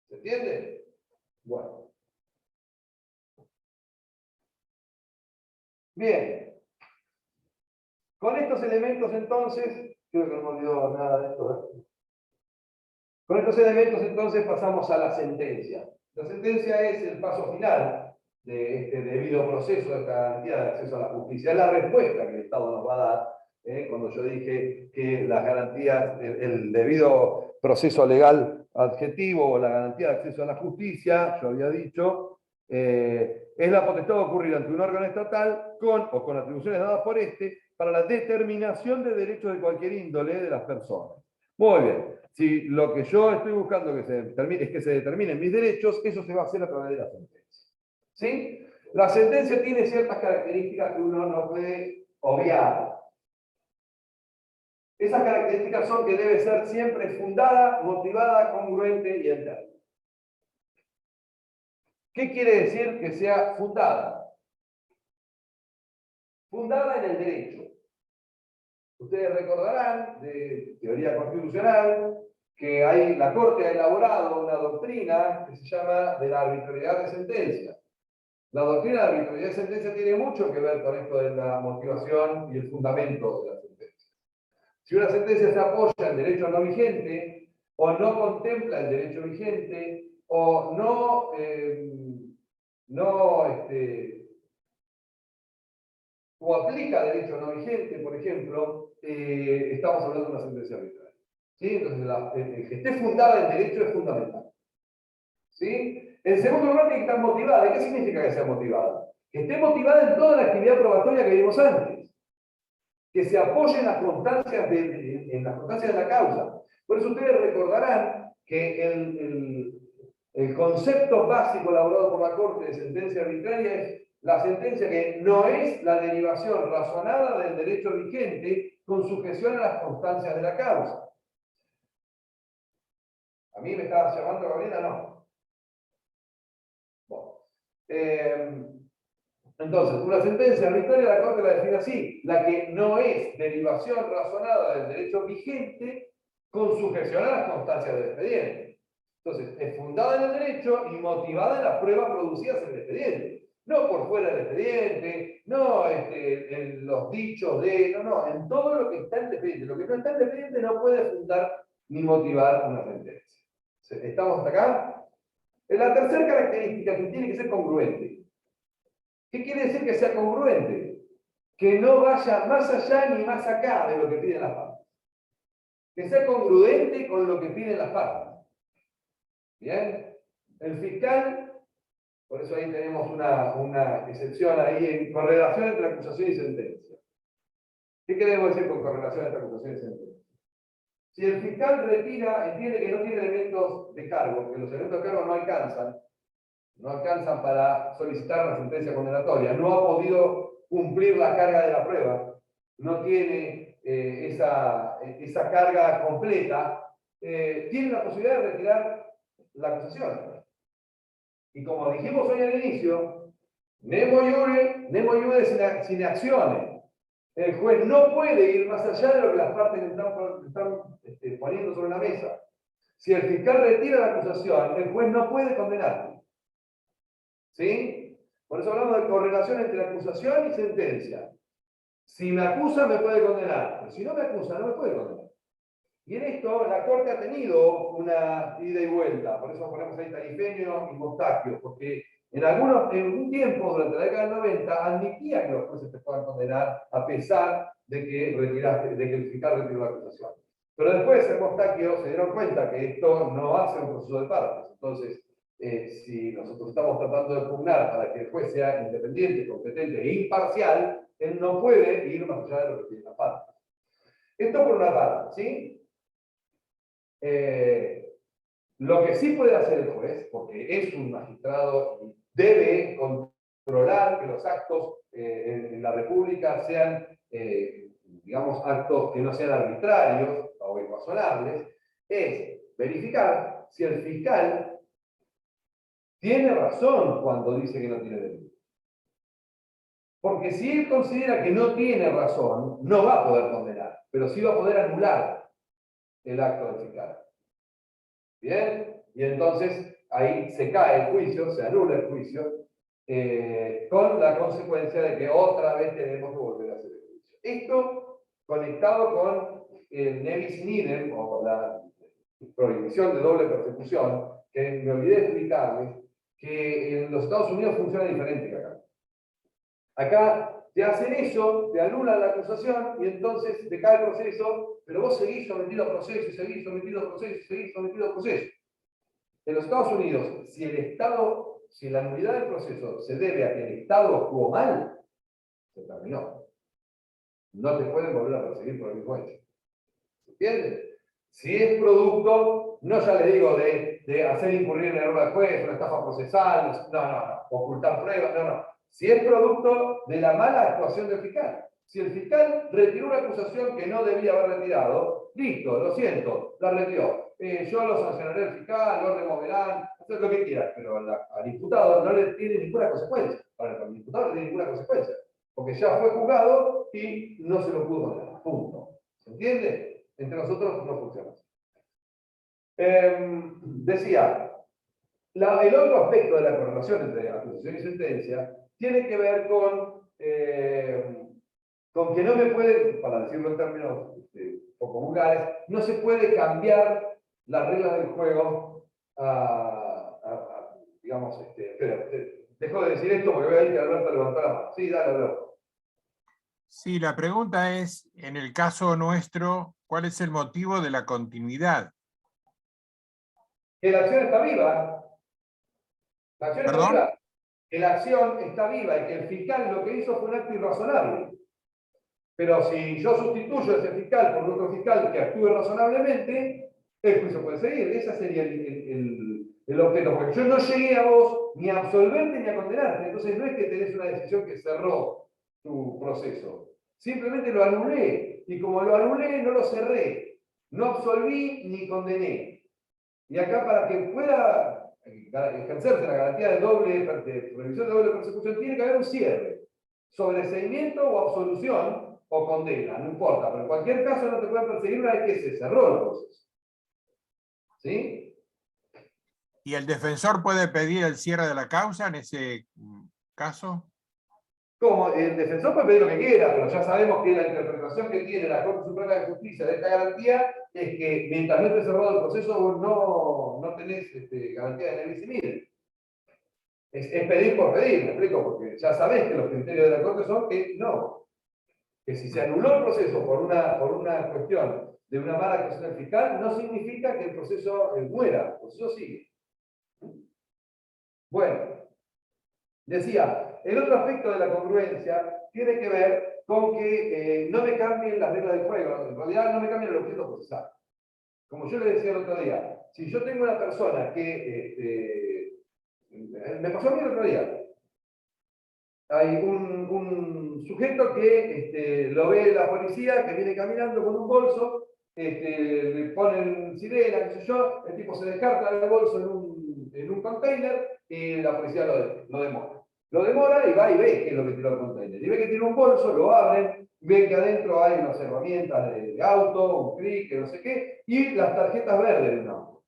¿Se entiende? Bueno. Bien. Con estos elementos entonces, creo que no me olvidó nada de esto, ¿eh? Con estos elementos entonces pasamos a la sentencia. La sentencia es el paso final de este debido proceso, de esta garantía de acceso a la justicia. Es la respuesta que el Estado nos va a dar, cuando yo dije que las garantías, el debido proceso legal adjetivo o la garantía de acceso a la justicia, yo había dicho, es la potestad de ocurrir ante un órgano estatal con o con atribuciones dadas por este para la determinación de derechos de cualquier índole de las personas. Muy bien. Si lo que yo estoy buscando es que se determinen mis derechos, eso se va a hacer a través de la sentencia. ¿Sí? La sentencia tiene ciertas características que uno no puede obviar. Esas características son que debe ser siempre fundada, motivada, congruente y eterna. ¿Qué quiere decir que sea fundada? Fundada en el derecho. Ustedes recordarán de teoría constitucional que la Corte ha elaborado una doctrina que se llama de la arbitrariedad de sentencia. La doctrina de la arbitrariedad de sentencia tiene mucho que ver con esto de la motivación y el fundamento de la sentencia. Si una sentencia se apoya en derecho no vigente, o no contempla el derecho vigente, o o aplica derecho no vigente, por ejemplo, estamos hablando de una sentencia arbitraria. ¿Sí? Entonces, que esté fundada en derecho es fundamental. ¿Sí? En segundo lugar, tiene que estar motivada. ¿Y qué significa que sea motivada? Que esté motivada en toda la actividad probatoria que vimos antes. Que se apoye en las constancias en las constancias de la causa. Por eso ustedes recordarán que el concepto básico elaborado por la Corte de sentencia arbitraria es la sentencia que no es la derivación razonada del derecho vigente con sujeción a las constancias de la causa. ¿A mí me estaba llamando Gabriela? No. Bueno. Entonces, una sentencia arbitraria la Corte la define así, la que no es derivación razonada del derecho vigente con sujeción a las constancias del expediente. Entonces, es fundada en el derecho y motivada en las pruebas producidas en el expediente. No por fuera del expediente, no en los dichos de, no, en todo lo que está en el expediente. Lo que no está en el expediente no puede fundar ni motivar una sentencia. ¿Estamos hasta acá? La tercera característica es que tiene que ser congruente. ¿Qué quiere decir que sea congruente? Que no vaya más allá ni más acá de lo que piden las partes. Que sea congruente con lo que piden las partes. ¿Bien? El fiscal, por eso ahí tenemos una excepción ahí en correlación entre acusación y sentencia. ¿Qué queremos decir con correlación entre acusación y sentencia? Si el fiscal retira, entiende que no tiene elementos de cargo, que los elementos de cargo no alcanzan para solicitar una sentencia condenatoria, no ha podido cumplir la carga de la prueba, no tiene esa carga completa, tiene la posibilidad de retirar la acusación. Y como dijimos hoy al inicio, nemo iure sine actione. El juez no puede ir más allá de lo que las partes están poniendo sobre la mesa. Si el fiscal retira la acusación, el juez no puede condenar. ¿Sí? Por eso hablamos de correlación entre acusación y sentencia. Si me acusa, me puede condenar. Pero si no me acusa, no me puede condenar. Y en esto, la Corte ha tenido una ida y vuelta. Por eso ponemos ahí Tarifeño y Mostacchio. Porque en un tiempo, durante la década del 90, admitía que los jueces te puedan condenar a pesar de que el fiscal retiró la acusación. Pero después, en Mostacchio, se dieron cuenta que esto no hace un proceso de partes. Entonces, si nosotros estamos tratando de pugnar para que el juez sea independiente, competente e imparcial, él no puede ir más allá de lo que tiene la parte. Esto por una parte, ¿sí? Lo que sí puede hacer el juez, porque es un magistrado y debe controlar que los actos en la República sean, digamos, actos que no sean arbitrarios o irrazonables, es verificar si el fiscal tiene razón cuando dice que no tiene delito. Porque si él considera que no tiene razón, no va a poder condenar, pero sí va a poder anular el acto del fiscal. ¿Bien? Y entonces ahí se cae el juicio, se anula el juicio, con la consecuencia de que otra vez tenemos que volver a hacer el juicio. Esto conectado con el nebis in idem, o la prohibición de doble persecución, que me olvidé de explicarles, que en los Estados Unidos funciona diferente que acá. Acá te hacen eso, te anulan la acusación y entonces te cae el proceso, pero vos seguís sometido a proceso, seguís sometido a proceso, seguís sometido a proceso. En los Estados Unidos, si la nulidad del proceso se debe a que el Estado actuó mal, se terminó. No te pueden volver a perseguir por el mismo hecho. ¿Se entiende? Si es producto, no ya les digo de hacer incurrir en el error del juez, una estafa procesal, no, ocultar pruebas, no. Si es producto de la mala actuación del fiscal. Si el fiscal retiró una acusación que no debía haber retirado, listo, lo siento, la retiró. Yo lo sancionaré al fiscal, lo removerán, hacer lo que quieran, pero al imputado no le tiene ninguna consecuencia. Para el imputado no tiene ninguna consecuencia, porque ya fue juzgado y no se lo pudo condenar. Punto. ¿Se entiende? Entre nosotros no funciona así. Decía, el otro aspecto de la correlación entre acusación y sentencia tiene que ver con que no me puede, para decirlo en términos poco vulgares, no se puede cambiar las reglas del juego digamos, dejo de decir esto porque voy a ir que Alberto levantó la mano. Sí, dale, Alberto. Sí, la pregunta es, en el caso nuestro, ¿cuál es el motivo de la continuidad? Que la acción está viva. La acción está ¿Perdón? viva. Que la acción está viva y que el fiscal lo que hizo fue un acto irrazonable. Pero si yo sustituyo a ese fiscal por otro fiscal que actúe razonablemente, el juicio puede seguir. Ese sería el objeto. Porque yo no llegué a vos ni a absolverte ni a condenarte. Entonces no es que tenés una decisión que cerró tu proceso. Simplemente lo anulé. Y como lo anulé, no lo cerré. No absolví ni condené. Y acá para que pueda ejercerse la garantía de prohibición de doble persecución, tiene que haber un cierre. Sobreseimiento o absolución o condena, no importa, pero en cualquier caso no te pueden perseguir una vez que se cerró el proceso. ¿Sí? ¿Y el defensor puede pedir el cierre de la causa en ese caso? Como el defensor puede pedir lo que quiera, pero ya sabemos que la interpretación que tiene la Corte Suprema de Justicia de esta garantía es que mientras no esté cerrado el proceso vos no tenés garantía de nevis. Es pedir por pedir, me explico, porque ya sabés que los criterios de la Corte son que no. Que si se anuló el proceso por una cuestión de una mala actuación del fiscal, no significa que el proceso muera, el proceso sigue. Bueno, decía, el otro aspecto de la congruencia tiene que ver con que no me cambien las reglas del juego, en realidad no me cambien el objeto procesal. Como yo le decía el otro día, si yo tengo una persona que, me pasó a mí el otro día, hay un sujeto que lo ve la policía, que viene caminando con un bolso, le ponen sirena, qué sé yo, el tipo se descarta el bolso en un container y la policía lo demora. Lo demora y va y ve qué es lo que tiró el container. Y ve que tiene un bolso, lo abren, ven que adentro hay unas herramientas de auto, un clic, que no sé qué, y las tarjetas verdes de un auto.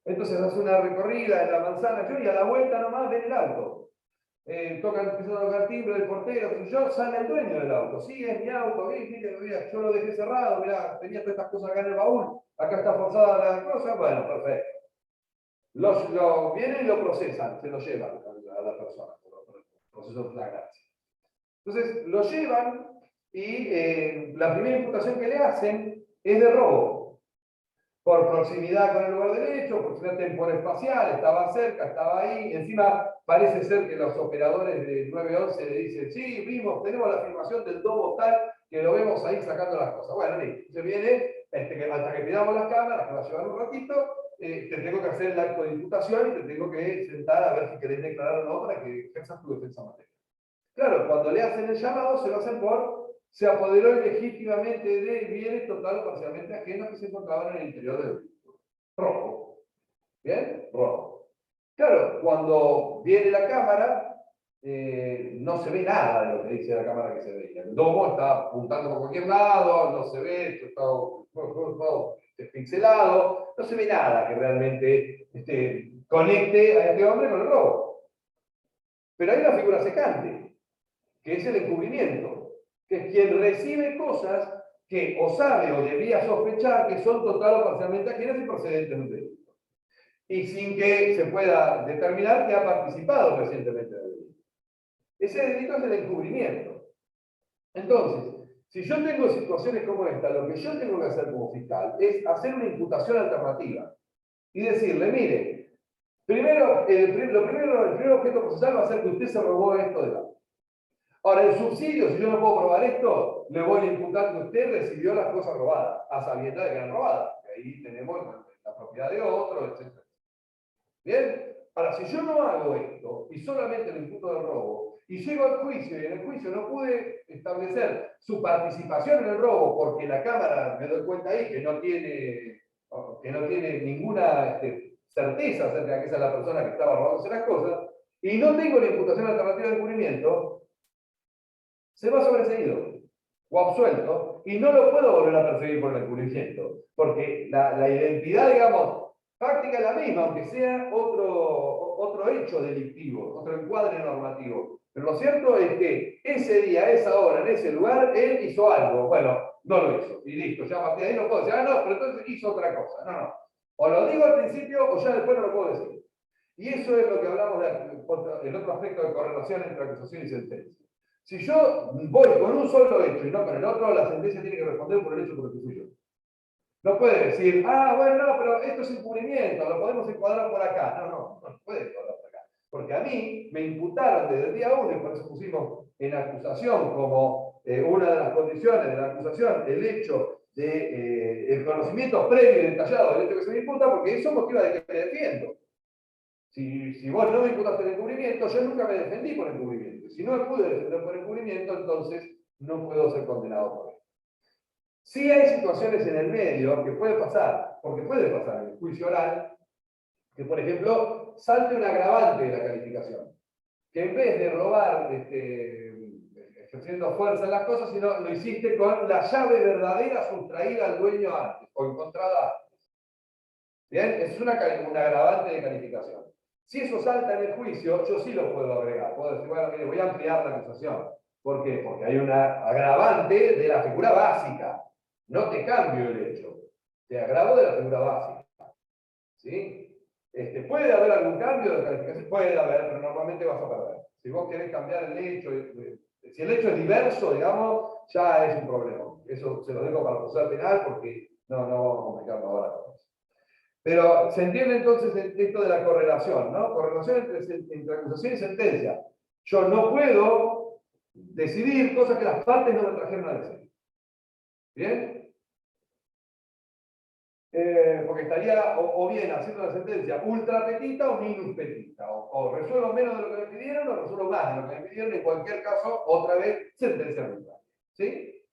Entonces hace una recorrida en la manzana y a la vuelta nomás ven el auto. Empiezan a tocar timbre del portero, qué sé yo, sale el dueño del auto. Sí, es mi auto, mira, yo lo dejé cerrado, mira, tenía todas estas cosas acá en el baúl, acá está forzada la cosa, bueno, perfecto. Vienen y lo procesan, se lo llevan a la persona, por el proceso de flagrancia. Entonces, lo llevan y la primera imputación que le hacen es de robo. Por proximidad con el lugar del hecho, por proximidad temporal-espacial, estaba cerca, estaba ahí. Encima parece ser que los operadores del 911 le dicen, sí, vimos, tenemos la filmación del domo tal, que lo vemos ahí sacando las cosas. Bueno, se viene, hasta que pidamos las cámaras, que va a llevar un ratito, te tengo que hacer el acto de imputación y te tengo que sentar a ver si querés declarar o no para que ejerzas tu defensa material. Claro, cuando le hacen el llamado, se lo hacen se apoderó ilegítimamente de bienes total o parcialmente ajenos que se encontraban en el interior del vehículo. Robo. ¿Bien? Robo. Claro, cuando viene la cámara, no se ve nada de lo que dice la cámara que se veía. El domo está apuntando por cualquier lado, no se ve, esto está todo despixelado, no se ve nada que realmente conecte a este hombre con el robo. Pero hay una figura secante, que es el encubrimiento, que es quien recibe cosas que o sabe o debía sospechar que son total o parcialmente ajenas y procedentes de un delito. Y sin que se pueda determinar que ha participado recientemente del delito. Ese delito es el encubrimiento. Entonces, si yo tengo situaciones como esta, lo que yo tengo que hacer como fiscal es hacer una imputación alternativa y decirle, mire, primero, el primer objeto procesal va a ser que usted se robó esto de la. Ahora, el subsidio, si yo no puedo probar esto, le voy a imputar que usted recibió las cosas robadas, a sabiendas de que eran robadas. Ahí tenemos la propiedad de otro, etc. ¿Bien? Ahora, si yo no hago esto y solamente le imputo del robo, y llego al juicio y en el juicio no pude establecer su participación en el robo porque la Cámara, me doy cuenta ahí, que no tiene ninguna certeza acerca de que esa es la persona que estaba robándose las cosas, y no tengo la imputación alternativa de encubrimiento, se va sobreseído o absuelto y no lo puedo volver a perseguir por el encubrimiento, porque la identidad, digamos, práctica es la misma, aunque sea otro hecho delictivo, otro encuadre normativo. Pero lo cierto es que ese día, esa hora, en ese lugar, él hizo algo. Bueno, no lo hizo. Y listo, ya a partir de ahí no puedo decir, no, pero entonces hizo otra cosa. No. O lo digo al principio o ya después no lo puedo decir. Y eso es lo que hablamos el otro aspecto de correlación entre acusación y sentencia. Si yo voy con un solo hecho y no con el otro, la sentencia tiene que responder por el hecho por el que fui yo. No puede decir, bueno, no, pero esto es encubrimiento, lo podemos encuadrar por acá. No puede encuadrar por acá. Porque a mí me imputaron desde el día 1, y por eso pusimos en acusación como una de las condiciones de la acusación el hecho de el conocimiento previo y detallado del hecho que se me imputa, porque eso es motivo de que me defiendo. Si vos no me imputaste el encubrimiento, yo nunca me defendí por encubrimiento. Si no me pude defender por encubrimiento, entonces no puedo ser condenado por él. Sí hay situaciones en el medio que puede pasar, porque puede pasar en el juicio oral, que por ejemplo salte un agravante de la calificación, que en vez de robar ejerciendo fuerza en las cosas, sino lo hiciste con la llave verdadera sustraída al dueño antes, o encontrada antes. Bien, es un agravante de calificación. Si eso salta en el juicio, yo sí lo puedo agregar. Puedo decir, bueno, mire, voy a ampliar la acusación. ¿Por qué? Porque hay una agravante de la figura básica. No te cambio el hecho. Te agravo de la figura básica. ¿Sí? ¿Puede haber algún cambio de calificación? Puede haber, pero normalmente vas a perder. Si vos querés cambiar el hecho, si el hecho es diverso, digamos, ya es un problema. Eso se lo dejo para el proceso penal porque no vamos a complicarlo ahora con eso. Pero se entiende entonces esto de la correlación, ¿no? Correlación entre acusación y sentencia. Yo no puedo decidir cosas que las partes no me trajeron a decir. ¿Bien? Porque estaría o bien haciendo la sentencia ultra petita o minus petita. O resuelvo menos de lo que me pidieron o resuelvo más de lo que me pidieron. En cualquier caso, otra vez, sentencia arbitraria. ¿Sí?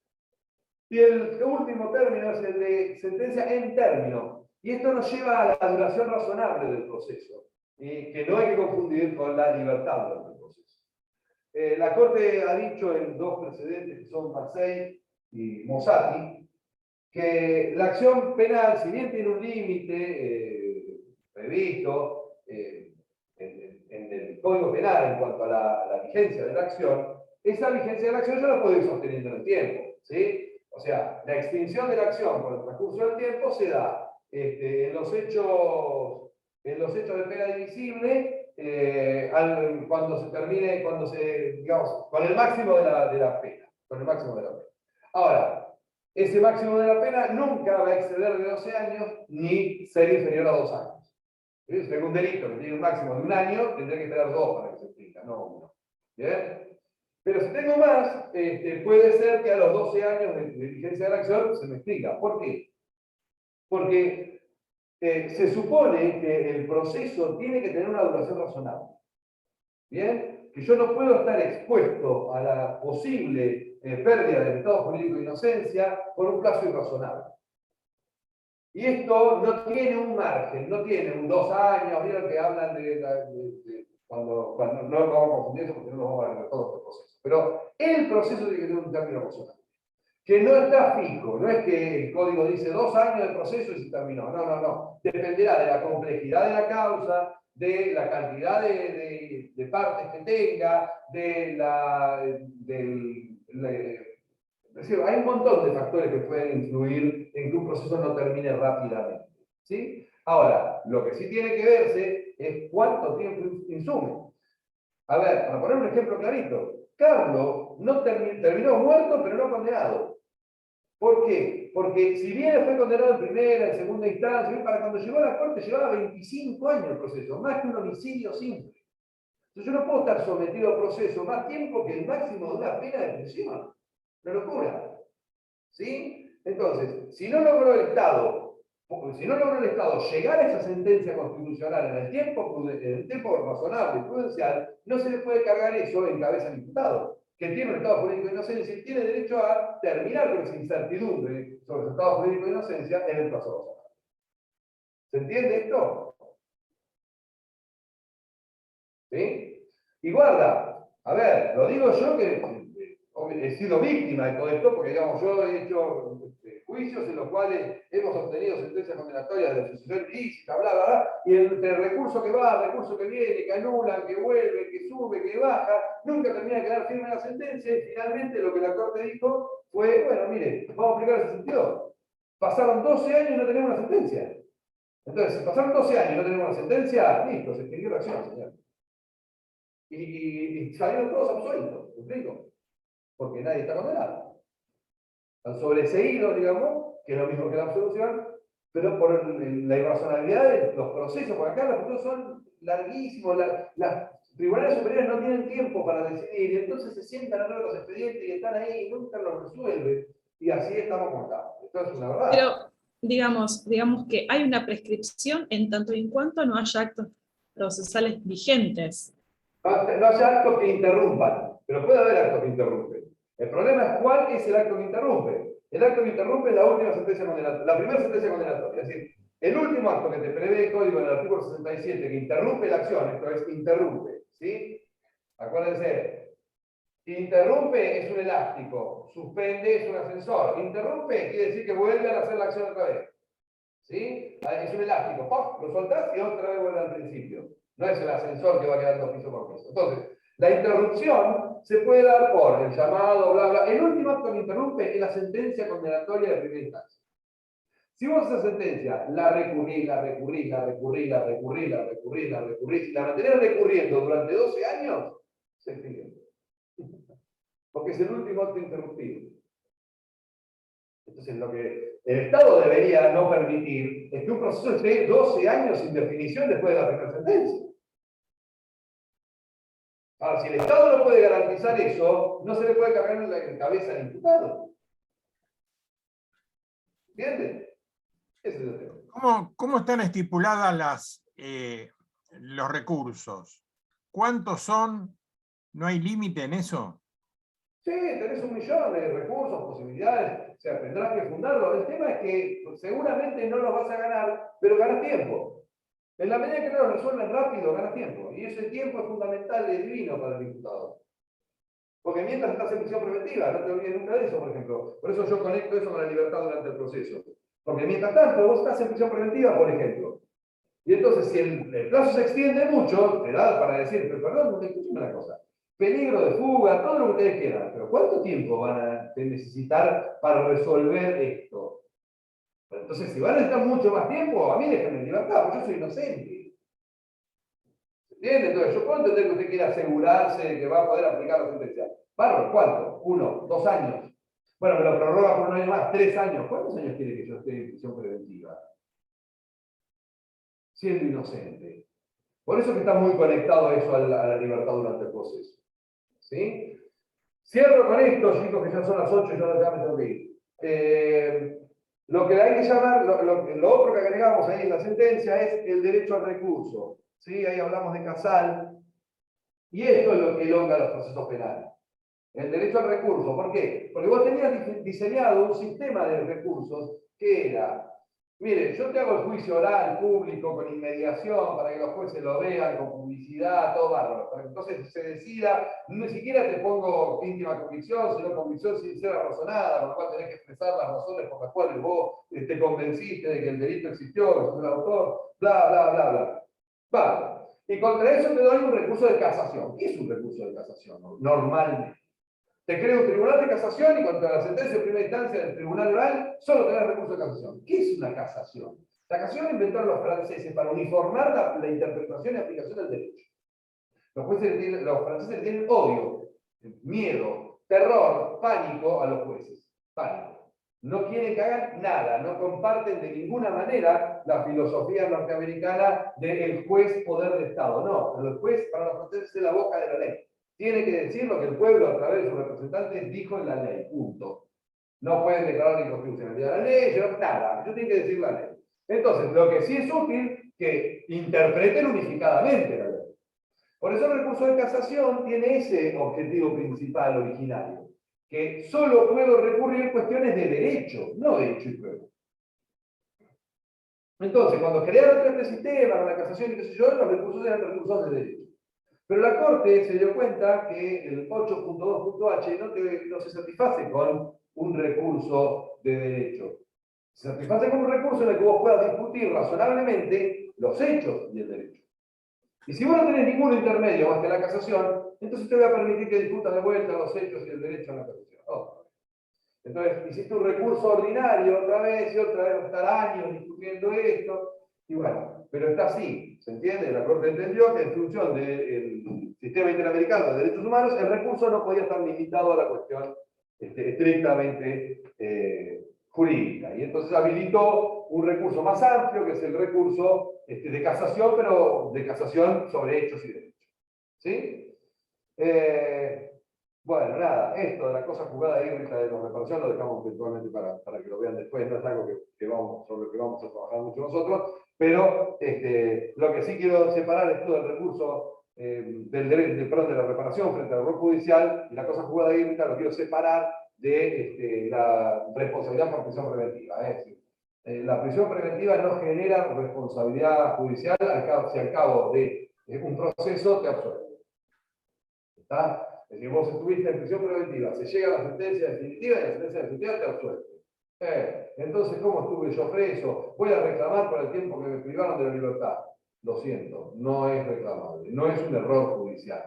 Y el último término es el de sentencia en término. Y esto nos lleva a la duración razonable del proceso, que no hay que confundir con la libertad del proceso. La Corte ha dicho en dos precedentes, que son Marsei y Mossati, que la acción penal, si bien tiene un límite previsto en el Código Penal en cuanto a la vigencia de la acción, esa vigencia de la acción yo la puedo ir sosteniendo en el tiempo. ¿Sí? O sea, la extinción de la acción por el transcurso del tiempo se da en los hechos de pena divisible cuando se termine, digamos, con el máximo de la pena. Con el máximo de la pena. Ahora, ese máximo de la pena nunca va a exceder de 12 años ni ser inferior a 2 años. Si tengo un delito que tiene un máximo de 1 año, tendré que esperar 2 para que se extinga, no 1. ¿Bien? Pero si tengo más, puede ser que a los 12 años de vigencia de la acción se me extinga. ¿Por qué? Porque se supone que el proceso tiene que tener una duración razonable. ¿Bien? Que yo no puedo estar expuesto a la posible pérdida del estado jurídico de inocencia por un plazo irrazonable. Y esto no tiene un margen, no tiene un 2 años, vieron que hablan cuando no vamos a confundir eso porque no nos vamos a ver todo el proceso. Pero el proceso tiene que tener un término razonable. Que no está fijo, no es que el código dice 2 años de proceso y se terminó. No. Dependerá de la complejidad de la causa, de la cantidad de partes que tenga, es decir, hay un montón de factores que pueden influir en que un proceso no termine rápidamente. ¿Sí? Ahora, lo que sí tiene que verse es cuánto tiempo insume. A ver, para poner un ejemplo clarito, Carlos no terminó muerto, pero no condenado. ¿Por qué? Porque si bien fue condenado en primera, en segunda instancia, para cuando llegó a la corte llevaba 25 años el proceso, más que un homicidio simple. Entonces yo no puedo estar sometido a proceso más tiempo que el máximo de una pena de prisión. Una locura. ¿Sí? Entonces, si no logró el Estado llegar a esa sentencia constitucional en el tiempo razonable y prudencial, no se le puede cargar eso en cabeza al imputado, que tiene un estado jurídico de inocencia y tiene derecho a terminar con esa incertidumbre sobre su estado jurídico de inocencia en el plazo razonable. ¿Se entiende esto? ¿Sí? Y guarda, a ver, lo digo yo que he sido víctima de todo esto, porque digamos, yo he hecho juicios en los cuales hemos obtenido sentencias condenatorias de asociación ilícita, y entre el recurso que va, el recurso que viene, que anulan, que vuelve, que sube, que baja, nunca termina de quedar firme la sentencia, y finalmente lo que la Corte dijo fue, bueno, mire, vamos a aplicar ese sentido. Pasaron 12 años y no tenemos una sentencia. Entonces, si pasaron 12 años y no tenemos una sentencia, listo, se extinguió la acción, señor. Y salieron todos absueltos, ¿me explico? Porque nadie está condenado. Están sobreseídos, digamos, que es lo mismo que la absolución, pero por la irrazonabilidad de los procesos, porque acá los procesos son larguísimos, tribunales superiores no tienen tiempo para decidir, y entonces se sientan a ver los expedientes y están ahí y nunca los resuelven. Y así estamos como estamos. Esto es una verdad. Pero digamos que hay una prescripción en tanto y en cuanto no haya actos procesales vigentes. No haya actos que interrumpan, pero puede haber actos que interrumpen. El problema es cuál es el acto que interrumpe. El acto que interrumpe es la última sentencia condenatoria, la primera sentencia condenatoria. Es decir, el último acto que te prevé el código en el artículo 67 que interrumpe la acción, esto es, interrumpe, ¿sí? Acuérdense, interrumpe es un elástico, suspende es un ascensor. Interrumpe quiere decir que vuelven a hacer la acción otra vez. ¿Sí? Es un elástico, ¡pum! Lo soltás y otra vez vuelve al principio. No es el ascensor que va quedando piso por piso. Entonces, la interrupción se puede dar por el llamado, bla, bla. El último acto que interrumpe es la sentencia condenatoria de primera instancia. Si vos esa sentencia la recurrís, la recurrís, la recurrís, la recurrís, la recurrís, la recurrís, y la mantenés recurriendo durante 12 años, se extingue. Porque es el último acto interrumpido. Entonces, lo que el Estado debería no permitir es que un proceso esté 12 años sin definición después de la primera sentencia. Ahora, si el Estado no puede garantizar eso, no se le puede cargar en la cabeza al imputado. ¿Entienden? Ese es el tema. ¿Cómo están estipuladas los recursos? ¿Cuántos son? ¿No hay límite en eso? Sí, tenés 1 millón de recursos, posibilidades, o sea, tendrás que fundarlo. El tema es que seguramente no los vas a ganar, pero ganas tiempo. En la medida que no lo resuelven rápido, ganas tiempo. Y ese tiempo es fundamental y divino para el diputado. Porque mientras estás en prisión preventiva, no te olvides nunca de eso, por ejemplo. Por eso yo conecto eso con la libertad durante el proceso. Porque mientras tanto, vos estás en prisión preventiva, por ejemplo. Y entonces, si el plazo se extiende mucho, te da para decir, pero perdón, escúchame una cosa. Peligro de fuga, todo lo que ustedes quieran. Pero ¿cuánto tiempo van a necesitar para resolver esto? Pero entonces, si van a necesitar mucho más tiempo, a mí déjenme en libertad, porque yo soy inocente. ¿Se entiende? Entonces, yo puedo entender que usted quiere asegurarse de que va a poder aplicar la sentencia. Bárbaro, ¿cuánto? 1, 2 años. Bueno, me lo prorroga por 1 año más, 3 años. ¿Cuántos años quiere que yo esté en prisión preventiva? Siendo inocente. Por eso que está muy conectado eso a la libertad durante el proceso. ¿Sí? Cierro con esto, chicos, que ya son las 8 y yo ya me tengo que ir. Lo que hay que llamar, lo otro que agregamos ahí en la sentencia es el derecho al recurso. ¿Sí? Ahí hablamos de Casal. Y esto es lo que elonga los procesos penales. El derecho al recurso. ¿Por qué? Porque vos tenías diseñado un sistema de recursos que era, mire, yo te hago el juicio oral, público, con inmediación, para que los jueces lo vean, con publicidad, todo bárbaro. Para que entonces se decida, ni siquiera te pongo íntima convicción, sino convicción sincera, razonada, con lo cual tenés que expresar las razones por las cuales vos te convenciste de que el delito existió, que sos el autor, bla, bla, bla, bla. Vale. Y contra eso te doy un recurso de casación. ¿Qué es un recurso de casación? Normalmente. Te creo un tribunal de casación y contra la sentencia de primera instancia del tribunal oral solo tenés recurso de casación. ¿Qué es una casación? La casación la inventaron los franceses para uniformar la interpretación y aplicación del derecho. Los franceses le tienen odio, miedo, terror, pánico a los jueces. Pánico. No quieren que hagan nada, no comparten de ninguna manera la filosofía norteamericana del juez poder de Estado. No, el juez para los franceses es la boca de la ley. Tiene que decir lo que el pueblo a través de sus representantes dijo en la ley, punto. No pueden declarar la inconstitucionalidad de la ley, nada, yo tengo que decir la ley. Entonces, lo que sí es útil, que interpreten unificadamente la ley. Por eso el recurso de casación tiene ese objetivo principal originario, que solo puedo recurrir en cuestiones de derecho, no de hecho y prueba. Entonces, cuando crearon este sistema, la casación y qué sé yo, los recursos eran recursos de derecho. Pero la Corte se dio cuenta que el 8.2.h no se satisface con un recurso de derecho. Se satisface con un recurso en el que vos puedas discutir razonablemente los hechos y el derecho. Y si vos no tenés ningún intermedio más que la casación, entonces te voy a permitir que discutas de vuelta los hechos y el derecho en la casación. Entonces, hiciste un recurso ordinario otra vez y otra vez, estar años discutiendo esto. Y bueno, pero está así, ¿se entiende? La Corte entendió que en función del sistema interamericano de derechos humanos, el recurso no podía estar limitado a la cuestión estrictamente jurídica. Y entonces habilitó un recurso más amplio, que es el recurso de casación, pero de casación sobre hechos y derechos. ¿Sí? Bueno, nada, esto de la cosa jugada híbrida de la reparación lo dejamos virtualmente para que lo vean después, no es algo sobre lo que vamos a trabajar mucho nosotros, pero lo que sí quiero separar es todo el recurso perdón, de la reparación frente al error judicial, y la cosa jugada híbrida lo quiero separar de la responsabilidad por prisión preventiva. Es decir, la prisión preventiva no genera responsabilidad judicial si al cabo de un proceso te absuelve. ¿Está? Es decir, vos estuviste en prisión preventiva, se llega a la sentencia definitiva y la sentencia definitiva te absuelve. Entonces, ¿cómo estuve yo preso? Voy a reclamar por el tiempo que me privaron de la libertad. Lo siento, no es reclamable, no es un error judicial.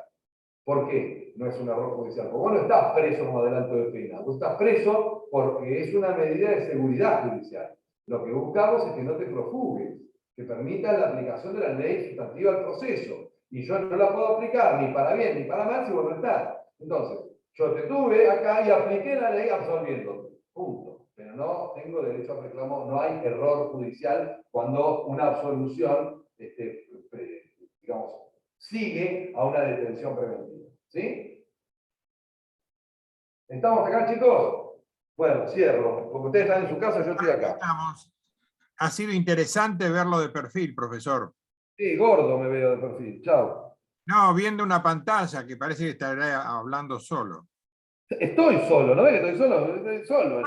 ¿Por qué no es un error judicial? Porque vos no estás preso como adelanto de pena, vos estás preso porque es una medida de seguridad judicial. Lo que buscamos es que no te profugues, que permita la aplicación de la ley sustantiva al proceso. Y yo no la puedo aplicar ni para bien ni para mal si vos no estás. Entonces, yo te tuve acá y apliqué la ley absolviéndote. Punto. Pero no tengo derecho a reclamo, no hay error judicial cuando una absolución, digamos, sigue a una detención preventiva. ¿Sí? ¿Estamos acá, chicos? Bueno, cierro. Porque ustedes están en su casa, yo estoy acá. Estamos. Ha sido interesante verlo de perfil, profesor. Sí, gordo me veo de perfil. Chao. No, viendo una pantalla que parece que estará hablando solo. Estoy solo, ¿no ves que estoy solo? Estoy solo.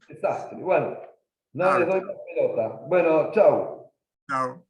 Desastre. Bueno, no les doy más pelota. Bueno, chao. Chao.